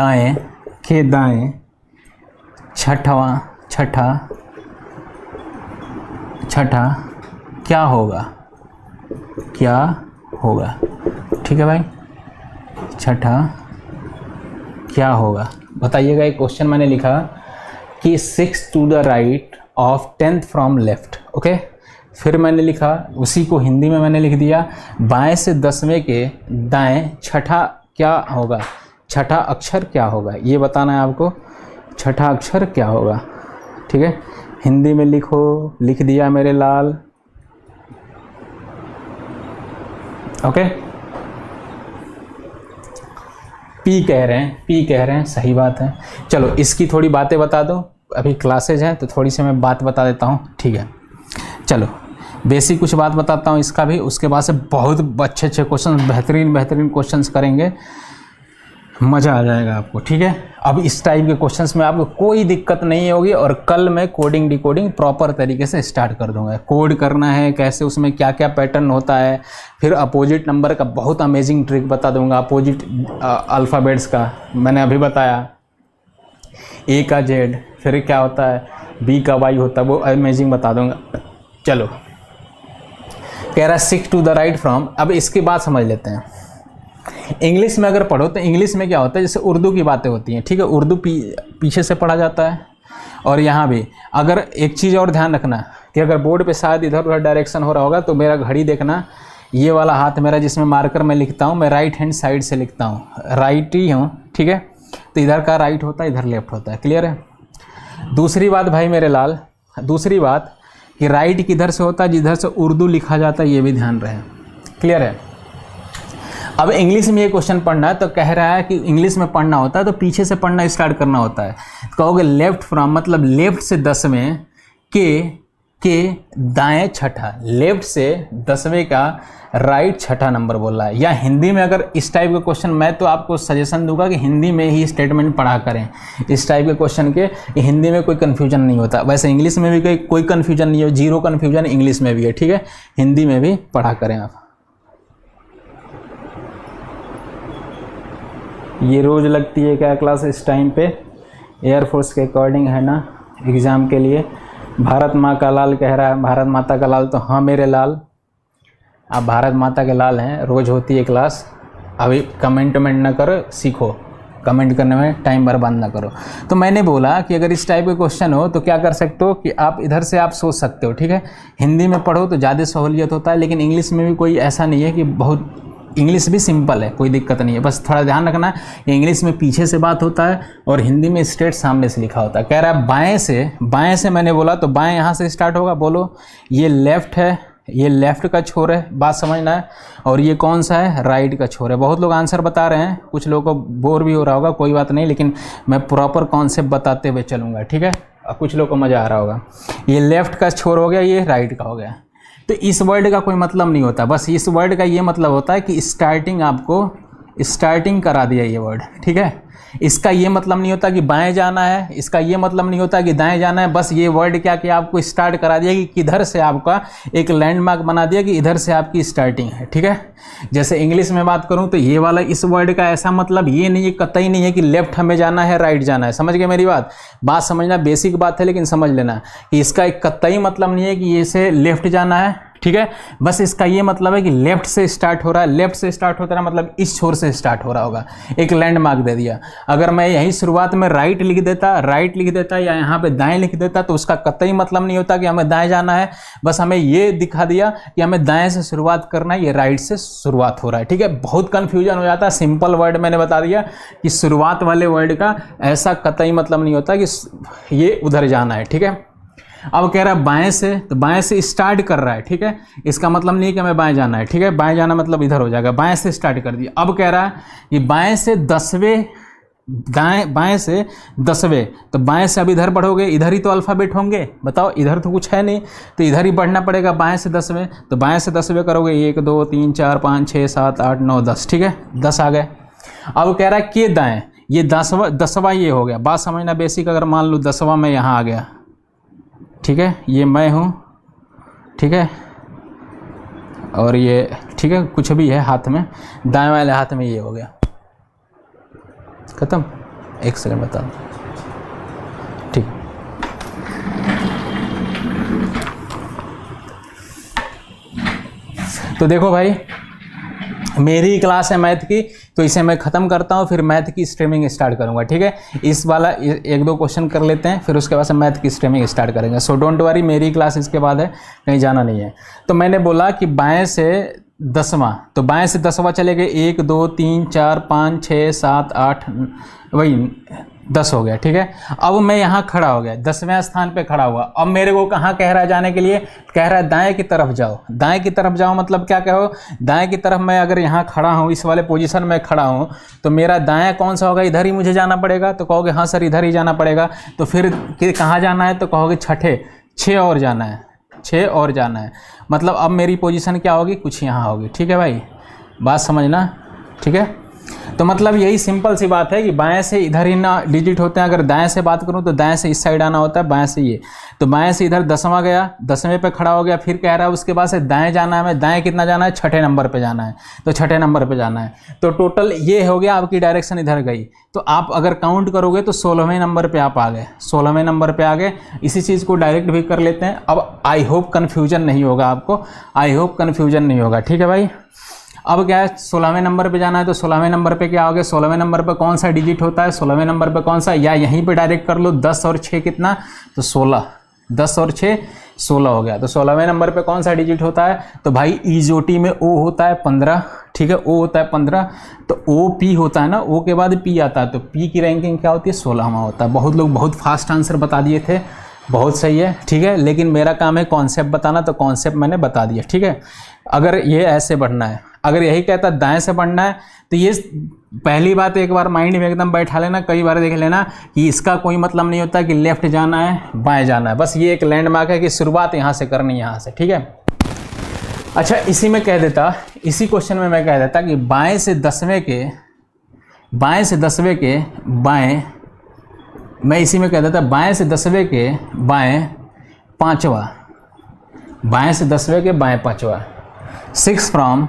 S2: दाएं छठा क्या होगा, ठीक है भाई? छठा क्या होगा बताइएगा। एक क्वेश्चन मैंने लिखा कि 6 to the right of 10th from left, okay? फिर मैंने लिखा, उसी को हिंदी में मैंने लिख दिया, बाएं से 10वें के दाएं छठा क्या होगा, छठा अक्षर क्या होगा, ये बताना है आपको। छठा अक्षर क्या होगा, ठीक है? हिंदी में लिखो, लिख दिया मेरे लाल, ओके? पी कह रहे हैं, सही बात है। चलो इसकी थोड़ी बातें बता दो, अभी क्लासेज हैं तो थोड़ी सी मैं बात बता देता हूँ, ठीक है? चलो बेसिक कुछ बात बताता हूँ इसका भी, उसके बाद से बहुत अच्छे क्वेश्चन, बेहतरीन क्वेश्चंस करेंगे, मज़ा आ जाएगा आपको, ठीक है? अब इस टाइप के क्वेश्चंस में आपको कोई दिक्कत नहीं होगी, और कल मैं कोडिंग डिकोडिंग प्रॉपर तरीके से स्टार्ट कर दूंगा। कोड करना है कैसे, उसमें क्या क्या पैटर्न होता है, फिर अपोजिट नंबर का बहुत अमेजिंग ट्रिक बता दूंगा। अपोजिट अल्फ़ाबेट्स का मैंने अभी बताया, ए का जेड, फिर क्या होता है बी का वाई होता है, वो अमेजिंग बता दूंगा। चलो, कह रहा है 6 टू द राइट फ्रॉम। अब इसकी बात समझ लेते हैं। इंग्लिश में अगर पढ़ो तो इंग्लिश में क्या होता है, जैसे उर्दू की बातें होती हैं, ठीक है, उर्दू पीछे से पढ़ा जाता है। और यहाँ भी अगर एक चीज़ और ध्यान रखना कि अगर बोर्ड पे शायद इधर उधर डायरेक्शन हो रहा होगा तो मेरा घड़ी देखना, ये वाला हाथ मेरा जिसमें मार्कर मैं लिखता हूँ, मैं राइट हैंड साइड से लिखता हूँ, राइट ही हूँ, ठीक है। तो इधर का राइट होता है, इधर लेफ्ट होता है, क्लियर है। दूसरी बात भाई मेरे लाल, दूसरी बात कि राइट किधर से होता है, जिधर से उर्दू लिखा जाता है, ये भी ध्यान रहे, क्लियर है। अब इंग्लिश में ये क्वेश्चन पढ़ना है तो कह रहा है कि इंग्लिश में पढ़ना होता है तो पीछे से पढ़ना स्टार्ट करना होता है। कहोगे लेफ्ट फ्रॉम, मतलब लेफ्ट से 10वें के दाएं छठा, लेफ्ट से 10वें का राइट छठा नंबर बोल रहा है। या हिंदी में अगर इस टाइप के क्वेश्चन, मैं तो आपको सजेशन दूंगा कि हिंदी में ही स्टेटमेंट पढ़ा करें इस टाइप के क्वेश्चन के, हिंदी में कोई कन्फ्यूजन नहीं होता। वैसे इंग्लिश में भी कोई कन्फ्यूजन नहीं है, जीरो कन्फ्यूजन इंग्लिश में भी है, ठीक है। हिंदी में भी पढ़ा करें आप। ये रोज़ लगती है क्या क्लास इस टाइम पे? एयरफोर्स के अकॉर्डिंग है ना एग्ज़ाम के लिए। भारत माँ का लाल कह रहा है, भारत माता का लाल, तो हाँ मेरे लाल, आप भारत माता के लाल हैं। रोज़ होती है क्लास। अभी कमेंट ना करो, सीखो, कमेंट करने में टाइम बर्बाद ना करो। तो मैंने बोला कि अगर इस टाइप के क्वेश्चन हो तो क्या कर सकते हो कि आप इधर से आप सोच सकते हो, ठीक है। हिंदी में पढ़ो तो ज़्यादा सहूलियत होता है, लेकिन इंग्लिश में भी कोई ऐसा नहीं है कि बहुत, इंग्लिश भी सिंपल है, कोई दिक्कत नहीं है। बस थोड़ा ध्यान रखना कि इंग्लिश में पीछे से बात होता है और हिंदी में स्ट्रेट सामने से लिखा होता है। कह रहा है बाएं से मैंने बोला तो बाएं यहाँ से स्टार्ट होगा। बोलो, ये लेफ़्ट है, ये लेफ़्ट का छोर है, बात समझना है। और ये कौन सा है? राइट का छोर है। बहुत लोग आंसर बता रहे हैं, कुछ लोगों को बोर भी हो रहा होगा, कोई बात नहीं, लेकिन मैं प्रॉपर कॉन्सेप्ट बताते हुए चलूँगा, ठीक है। और कुछ लोग को मज़ा आ रहा होगा। ये लेफ़्ट का छोर हो गया, ये राइट का हो गया। तो इस वर्ड का कोई मतलब नहीं होता, बस इस वर्ड का ये मतलब होता है कि स्टार्टिंग, आपको स्टार्टिंग करा दिया ये वर्ड, ठीक है। इसका ये मतलब नहीं होता कि बाएं जाना है, इसका ये मतलब नहीं होता कि दाएं जाना है। बस ये वर्ड क्या कि आपको स्टार्ट करा दिया कि किधर से आपका एक लैंडमार्क बना दिया कि इधर से आपकी स्टार्टिंग है, ठीक है। जैसे इंग्लिश में बात करूं तो ये वाला इस वर्ड का ऐसा मतलब ये नहीं है, कतई नहीं है कि लेफ्ट हमें जाना है, राइट जाना है। समझ गए मेरी बात समझना, बेसिक बात है, लेकिन समझ लेना कि इसका एक कतई मतलब नहीं है कि ये से लेफ्ट जाना है, ठीक है। बस इसका ये मतलब है कि लेफ्ट से स्टार्ट हो रहा है, लेफ्ट से स्टार्ट होता है मतलब इस छोर से स्टार्ट हो रहा होगा, एक लैंडमार्क दे दिया। अगर मैं यही शुरुआत में राइट लिख देता या यहाँ पे दाएं लिख देता तो उसका कतई मतलब नहीं होता कि हमें दाएं जाना है। बस हमें ये दिखा दिया कि हमें दाएं से शुरुआत करना है, ये राइट से शुरुआत हो रहा है, ठीक है। बहुत कन्फ्यूजन हो जाता है। सिंपल वर्ड मैंने बता दिया कि शुरुआत वाले वर्ड का ऐसा कतई मतलब नहीं होता कि ये उधर जाना है, ठीक है। अब कह रहा है बाएं से, तो बाएं से स्टार्ट कर रहा है, ठीक है। इसका मतलब नहीं है कि हमें बाएं जाना है, ठीक है। बाएं जाना मतलब इधर हो जाएगा, बाएं से स्टार्ट कर दिया। अब कह रहा है कि बाएं से 10वें, बाएं से 10वें, तो बाएं से अब इधर बढ़ोगे, इधर ही तो अल्फ़ाबेट होंगे, बताओ, इधर तो कुछ है नहीं, तो इधर ही बढ़ना पड़ेगा बाएं से 10वें। तो बाएं से 10वें करोगे 1 2 3 4 5 6 7 8 9 10, ठीक है, 10 आ गए। अब कह रहा है कि दाएं, ये 10वां ये हो गया। बात समझना बेसिक, अगर मान लो 10वां मैं यहाँ आ गया, ठीक है, ये मैं हूँ, ठीक है, और ये, ठीक है, कुछ भी है हाथ में, दाएं वाले हाथ में ये हो गया, खत्म। 1 सेकंड बता दो, ठीक। तो देखो भाई, मेरी क्लास है मैथ की, तो इसे मैं ख़त्म करता हूँ, फिर मैथ की स्ट्रीमिंग स्टार्ट करूँगा, ठीक है। इस वाला 1-2 क्वेश्चन कर लेते हैं, फिर उसके बाद से मैथ की स्ट्रीमिंग स्टार्ट करेंगे। सो डोंट वरी, मेरी क्लास इसके बाद है, कहीं जाना नहीं है। तो मैंने बोला कि बाएं से 10वां, तो बाएं से 10वां चले गए, 1 2 3 4 5 6 7 8, वही 10 हो गया, ठीक है। अब मैं यहाँ खड़ा हो गया, 10वें स्थान पे खड़ा हुआ। अब मेरे को कहाँ कह रहा है जाने के लिए? कह रहा है दाएं की तरफ जाओ। दाएं की तरफ जाओ मतलब क्या कहो? दाएं की तरफ मैं अगर यहाँ खड़ा हूँ, इस वाले पोजीशन में खड़ा हूँ, तो मेरा दायां कौन सा होगा? इधर ही मुझे जाना पड़ेगा। तो कहोगे हाँ सर इधर ही जाना पड़ेगा। तो फिर कहाँ जाना है? तो कहोगे 6 और जाना है, 6 और जाना है। मतलब अब मेरी पोजीशन क्या होगी? कुछ यहाँ होगी, ठीक है भाई, बात समझना, ठीक है। तो मतलब यही सिंपल सी बात है कि बाएं से इधर ही ना डिजिट होते हैं। अगर दाएं से बात करूं तो दाएं से इस साइड आना होता है, बाएं से ये। तो बाएं से इधर 10वां गया, 10वें पे खड़ा हो गया, फिर कह रहा है उसके बाद से दाएं जाना है। हमें दाएं कितना जाना है? 6ठे नंबर पे जाना है, तो 6ठे नंबर पे जाना है। तो टोटल ये हो गया, आपकी डायरेक्शन इधर गई। तो आप अगर काउंट करोगे तो 16वें नंबर पे आप आ गए, 16वें नंबर पे आ गए। इसी चीज़ को डायरेक्ट भी कर लेते हैं। अब आई होप कन्फ्यूजन नहीं होगा आपको, आई होप कन्फ्यूजन नहीं होगा, ठीक है भाई। अब क्या है, 16वें नंबर पे जाना है, तो 16वें नंबर पे क्या हो गया? 16वें नंबर पे कौन सा डिजिट होता है? 16वें नंबर पे कौन सा, या यहीं पे डायरेक्ट कर लो, 10 और 6 कितना? तो 16, 10 और 6 16 हो गया। तो 16वें नंबर पे कौन सा डिजिट होता है? तो भाई ईजोटी में ओ होता है 15, ठीक है, ओ होता है 15। तो ओ पी होता है ना, ओ के बाद पी आता है, तो पी की रैंकिंग क्या होती है? 16वां होता है। बहुत लोग बहुत फास्ट आंसर बता दिए थे, बहुत सही है, ठीक है। लेकिन मेरा काम है कॉन्सेप्ट बताना, तो कॉन्सेप्ट मैंने बता दिया, ठीक है। अगर ये ऐसे बढ़ना है, अगर यही कहता है दाएं से बढ़ना है, तो ये पहली बात एक बार माइंड में एकदम बैठा लेना, कई बार देख लेना कि इसका कोई मतलब नहीं होता कि लेफ्ट जाना है बाएं जाना है। बस ये एक लैंडमार्क है कि शुरुआत यहाँ से करनी है, यहाँ से, ठीक है। अच्छा, इसी में कह देता, इसी क्वेश्चन में मैं कह देता कि बाएं से 10वें के बाएं, मैं इसी में कह देता बाएं से 10वें के बाएं 5वां, बाएं से 10वें के बाएं 5वां, 6 फ्रॉम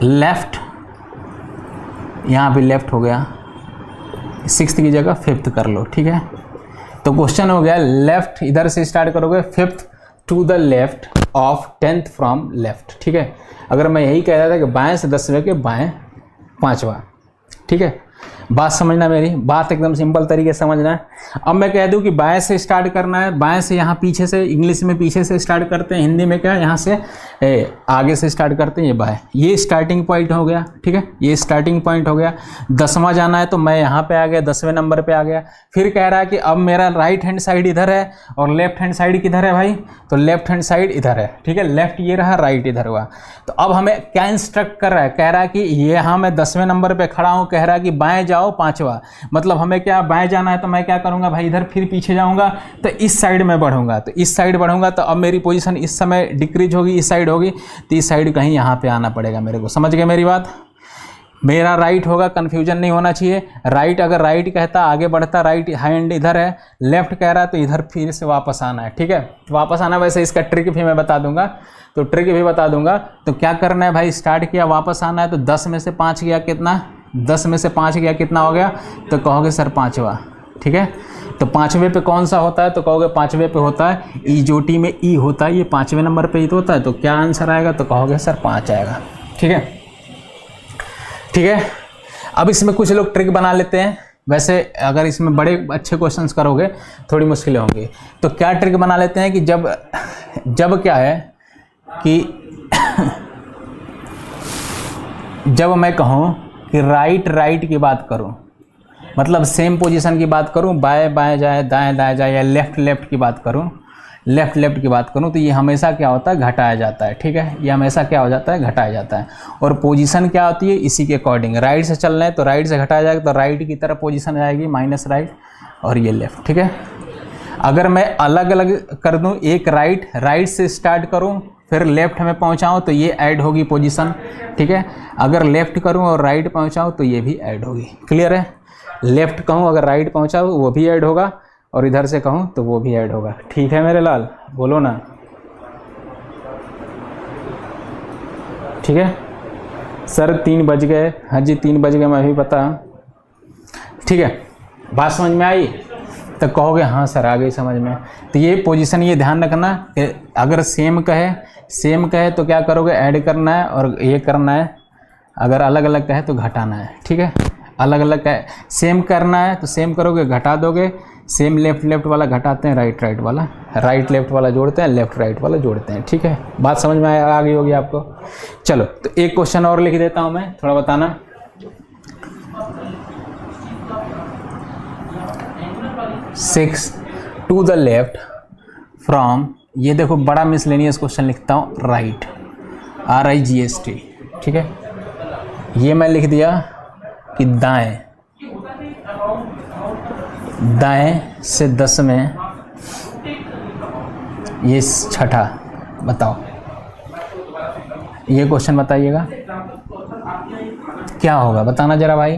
S2: लेफ्ट, यहाँ भी लेफ्ट हो गया, 6th की जगह 5th कर लो, ठीक है। तो क्वेश्चन हो गया लेफ्ट, इधर से स्टार्ट करोगे 5th to the left of 10th from left, ठीक है। अगर मैं यही कह रहा था कि बाएं से 10वें के बाएं 5वां, ठीक है। बात समझना, मेरी बात एकदम सिंपल तरीके से समझना है। अब मैं कह दूं कि बाएं से स्टार्ट करना है, बाएं से यहाँ पीछे से, इंग्लिश में पीछे से स्टार्ट करते हैं, हिंदी में क्या है, यहाँ से आगे से स्टार्ट करते हैं। ये बाएं, ये स्टार्टिंग पॉइंट हो गया, ठीक है, ये स्टार्टिंग पॉइंट हो गया। 10वां जाना है, तो मैं यहाँ पे आ गया, 10वें नंबर पे आ गया। फिर कह रहा है कि अब मेरा राइट हैंड साइड इधर है और लेफ्ट हैंड साइड किधर है भाई? तो लेफ्ट हैंड साइड इधर है, ठीक है, लेफ्ट ये रहा, राइट इधर हुआ। तो अब हमें क्या इंस्ट्रक्ट कर रहा है? कह रहा है कि ये, हाँ मैं 10वें नंबर पे खड़ा हूँ, कह रहा है कि बाएं जाओ 5वां, मतलब हमें क्या बाएं जाना है। तो मैं क्या करूँगा भाई? इधर फिर पीछे जाऊँगा, तो इस साइड में बढ़ूंगा, तो इस साइड बढ़ूंगा, तो अब मेरी पोजीशन इस समय डिक्रीज होगी, इस साइड होगी, तो इस साइड कहीं यहाँ पे आना पड़ेगा मेरे को। समझ गए मेरी बात? मेरा राइट होगा, कंफ्यूजन नहीं होना चाहिए। राइट, अगर राइट कहता आगे बढ़ता, राइट हैंड इधर है, लेफ्ट कह रहा है तो इधर फिर से वापस आना है, ठीक है, वापस आना। वैसे इसका ट्रिक भी मैं बता दूंगा, तो ट्रिक भी बता दूंगा। तो क्या करना है भाई? स्टार्ट किया, वापस आना है, तो 10 में से 5 गया कितना? 10 में से 5 गया कितना हो गया? तो कहोगे सर 5वां, ठीक है। तो 5वें पे कौन सा होता है? तो कहोगे 5वें पे होता है ईजोटी में ई होता है, ये 5वें नंबर पे ही तो होता है। तो क्या आंसर आएगा? तो कहोगे सर 5 आएगा, ठीक है, ठीक है। अब इसमें कुछ लोग ट्रिक बना लेते हैं, वैसे अगर इसमें बड़े अच्छे क्वेश्चंस करोगे थोड़ी मुश्किलें होंगी। तो क्या ट्रिक बना लेते हैं कि जब क्या है कि जब मैं कहूँ कि राइट की बात करूँ, मतलब सेम पोजीशन की बात करूँ, बाएं बाएं जाए, दाएं दाएं जाए, या लेफ्ट की बात करूँ, लेफ्ट की बात करूँ, तो ये हमेशा क्या होता है? घटाया जाता है, ठीक है। ये हमेशा क्या हो जाता है? घटाया जाता है। और पोजीशन क्या होती है? इसी के अकॉर्डिंग, राइट से चल रहे हैं तो राइट से घटाया जाएगा, तो राइट की तरफ पोजीशन आएगी माइनस राइट, और ये लेफ्ट, ठीक है। अगर मैं अलग अलग कर दूँ, एक राइट से स्टार्ट करूँ, फिर लेफ्ट में पहुँचाऊँ, तो ये ऐड होगी पोजीशन, ठीक है। अगर लेफ्ट करूँ और राइट पहुँचाऊँ तो ये भी ऐड होगी। क्लियर है? लेफ्ट कहूँ अगर राइट पहुँचाऊँ वो भी ऐड होगा, और इधर से कहूँ तो वो भी ऐड होगा। ठीक है मेरे लाल, बोलो ना, ठीक है। सर 3 बज गए, हाँ जी 3 बज गए, मैं भी पता, ठीक है। बात समझ में आई? तो कहोगे हाँ सर आ गई समझ में। तो ये पोजीशन, ये ध्यान रखना कि अगर सेम कहे तो क्या करोगे? ऐड करना है, और ये करना है। अगर अलग अलग कहे तो घटाना है, ठीक है। अलग अलग कहे, सेम करना है तो सेम करोगे, घटा दोगे। सेम लेफ्ट वाला घटाते हैं, राइट वाला, राइट लेफ्ट वाला जोड़ते हैं, लेफ्ट राइट वाला जोड़ते हैं, ठीक है। बात समझ में आ गई होगी आपको। चलो तो एक क्वेश्चन और लिख देता हूं मैं, थोड़ा बताना। Six to the left from, ये देखो बड़ा मिसलेनियस क्वेश्चन लिखता हूं, राइट, RIGST, ठीक है। ये मैं लिख दिया कि दाएं से 10 में, ये 6ठा, बताओ ये क्वेश्चन बताइएगा। क्या होगा बताना जरा भाई।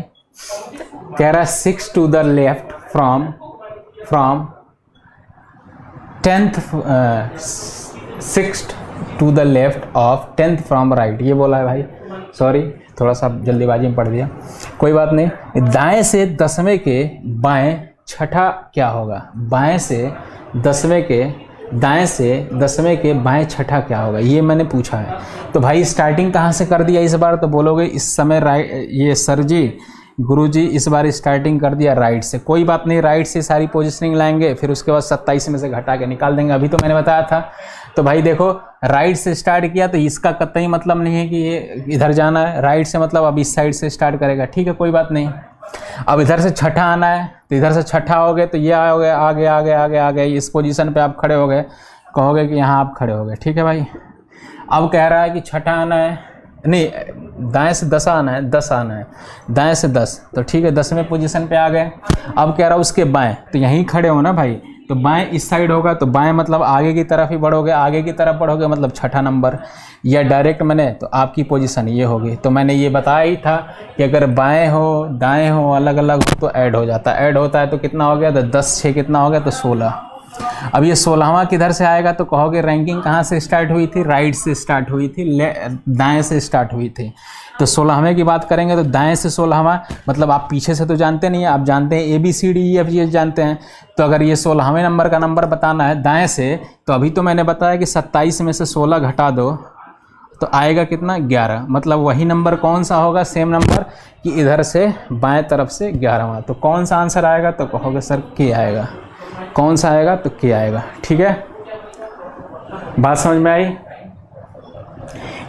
S2: कह रहा है 6 to the left from 10th 6 to the left of 10th from right, ये बोला है भाई, सॉरी थोड़ा सा जल्दीबाजी में पढ़ दिया, कोई बात नहीं। दाएं से 10वें के बाएं छठा क्या होगा, बाएं से 10वें के दाएं से 10वें के बाएं छठा क्या होगा, ये मैंने पूछा है। तो भाई स्टार्टिंग कहाँ से कर दिया इस बार, तो बोलोगे इस समय राइट, ये सर जी गुरुजी इस बार स्टार्टिंग कर दिया राइट से, कोई बात नहीं, राइट से सारी पोजीशनिंग लाएंगे, फिर उसके बाद 27 में से घटा के निकाल देंगे, अभी तो मैंने बताया था। तो भाई देखो राइट से स्टार्ट किया तो इसका कतई मतलब नहीं है कि ये इधर जाना है, राइट से मतलब अब इस साइड से स्टार्ट करेगा, ठीक है कोई बात नहीं। अब इधर से छठा आना है तो इधर से छठा हो गए तो ये आओगे आगे आगे आगे आगे, इस पोजीशन पे आप खड़े हो गए, कहोगे कि यहाँ आप खड़े हो गए, ठीक है भाई। अब कह रहा है कि छठा आना है, नहीं दाएं से 10 आना है, 10 आना है, दाएं से 10, तो ठीक है 10वें पोजीशन पे आ गए। अब कह रहा है उसके बाएं, तो यहीं खड़े हो ना भाई, तो बाएं इस साइड होगा, तो बाएं मतलब आगे की तरफ ही बढ़ोगे, आगे की तरफ बढ़ोगे मतलब छठा नंबर, या डायरेक्ट मैंने तो आपकी पोजीशन ये होगी। तो मैंने ये बताया ही था कि अगर बाएं हो दाएं हो अलग अलग हो तो ऐड हो जाता है, ऐड होता है तो कितना हो गया, तो 10 6 कितना हो गया, तो 16। अब ये 16वां किधर से आएगा, तो कहोगे रैंकिंग कहाँ से स्टार्ट हुई थी, राइट से स्टार्ट हुई थी, दाएं से स्टार्ट हुई थी। तो 16वें की बात करेंगे तो दाएं से 16वां, मतलब आप पीछे से तो जानते नहीं हैं, आप जानते हैं ABCDEF ये जानते हैं। तो अगर ये 16वें नंबर का नंबर बताना है दाएं से, तो अभी तो मैंने बताया कि 27 में से 16 घटा दो तो आएगा कितना, 11। मतलब वही नंबर कौन सा होगा, सेम नंबर कि इधर से बाएं तरफ से 11वां। तो कौन सा आंसर आएगा, तो कहोगे सर के आएगा, कौन सा आएगा, तो के आएगा, ठीक है। बात समझ में आई।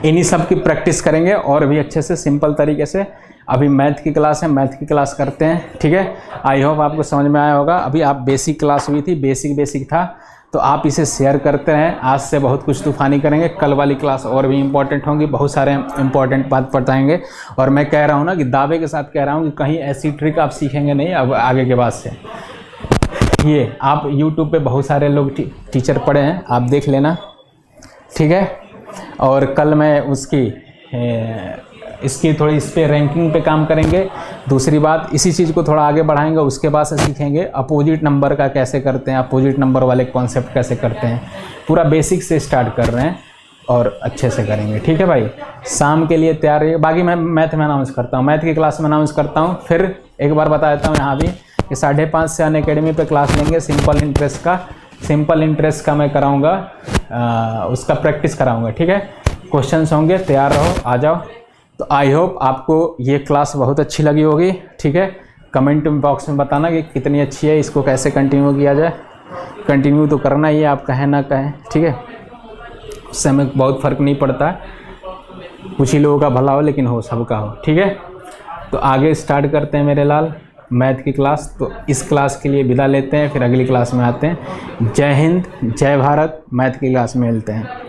S2: इन्हीं सब की प्रैक्टिस करेंगे और भी अच्छे से सिंपल तरीके से। अभी मैथ की क्लास है, मैथ की क्लास करते हैं, ठीक है। आई होप आपको समझ में आया होगा। अभी आप बेसिक क्लास हुई थी, बेसिक था, तो आप इसे शेयर करते रहें। आज से बहुत कुछ तूफानी करेंगे, कल वाली क्लास और भी इम्पोर्टेंट होंगी, बहुत सारे इम्पोर्टेंट बात बताएंगे। और मैं कह रहा हूँ ना कि दावे के साथ कह रहा हूँ कि कहीं ऐसी ट्रिक आप सीखेंगे नहीं अब आगे के बाद से। ये आप YouTube पे बहुत सारे लोग टीचर पढ़े हैं, आप देख लेना, ठीक है। और कल मैं इसकी थोड़ी इस पर रैंकिंग पे काम करेंगे। दूसरी बात, इसी चीज़ को थोड़ा आगे बढ़ाएंगे, उसके बाद से सीखेंगे अपोजिट नंबर का कैसे करते हैं, अपोजिट नंबर वाले कॉन्सेप्ट कैसे करते हैं। पूरा बेसिक से स्टार्ट कर रहे हैं और अच्छे से करेंगे, ठीक है भाई। शाम के लिए तैयार रहिए। बाकी मैं मैथ में अनाउंस करता हूँ, मैथ की क्लास में अनाउंस करता हूँ। फिर एक बार बता देता हूँ यहाँ भी कि 5:30 से अनअकैडमी पे क्लास लेंगे सिंपल इंटरेस्ट का मैं कराऊंगा, उसका प्रैक्टिस कराऊंगा, ठीक है। क्वेश्चंस होंगे, तैयार रहो, आ जाओ। तो आई होप आपको ये क्लास बहुत अच्छी लगी होगी, ठीक है। कमेंट बॉक्स में बताना कि कितनी अच्छी है, इसको कैसे कंटिन्यू किया जाए। कंटिन्यू तो करना ही है, आप कहें ना कहें, ठीक है। उससे हमें बहुत फ़र्क नहीं पड़ता, कुछ ही लोगों का भला हो लेकिन हो सबका हो, ठीक है। तो आगे स्टार्ट करते हैं मेरे लाल मैथ की क्लास। तो इस क्लास के लिए विदा लेते हैं, फिर अगली क्लास में आते हैं। जय हिंद, जय भारत। मैथ की क्लास में मिलते हैं।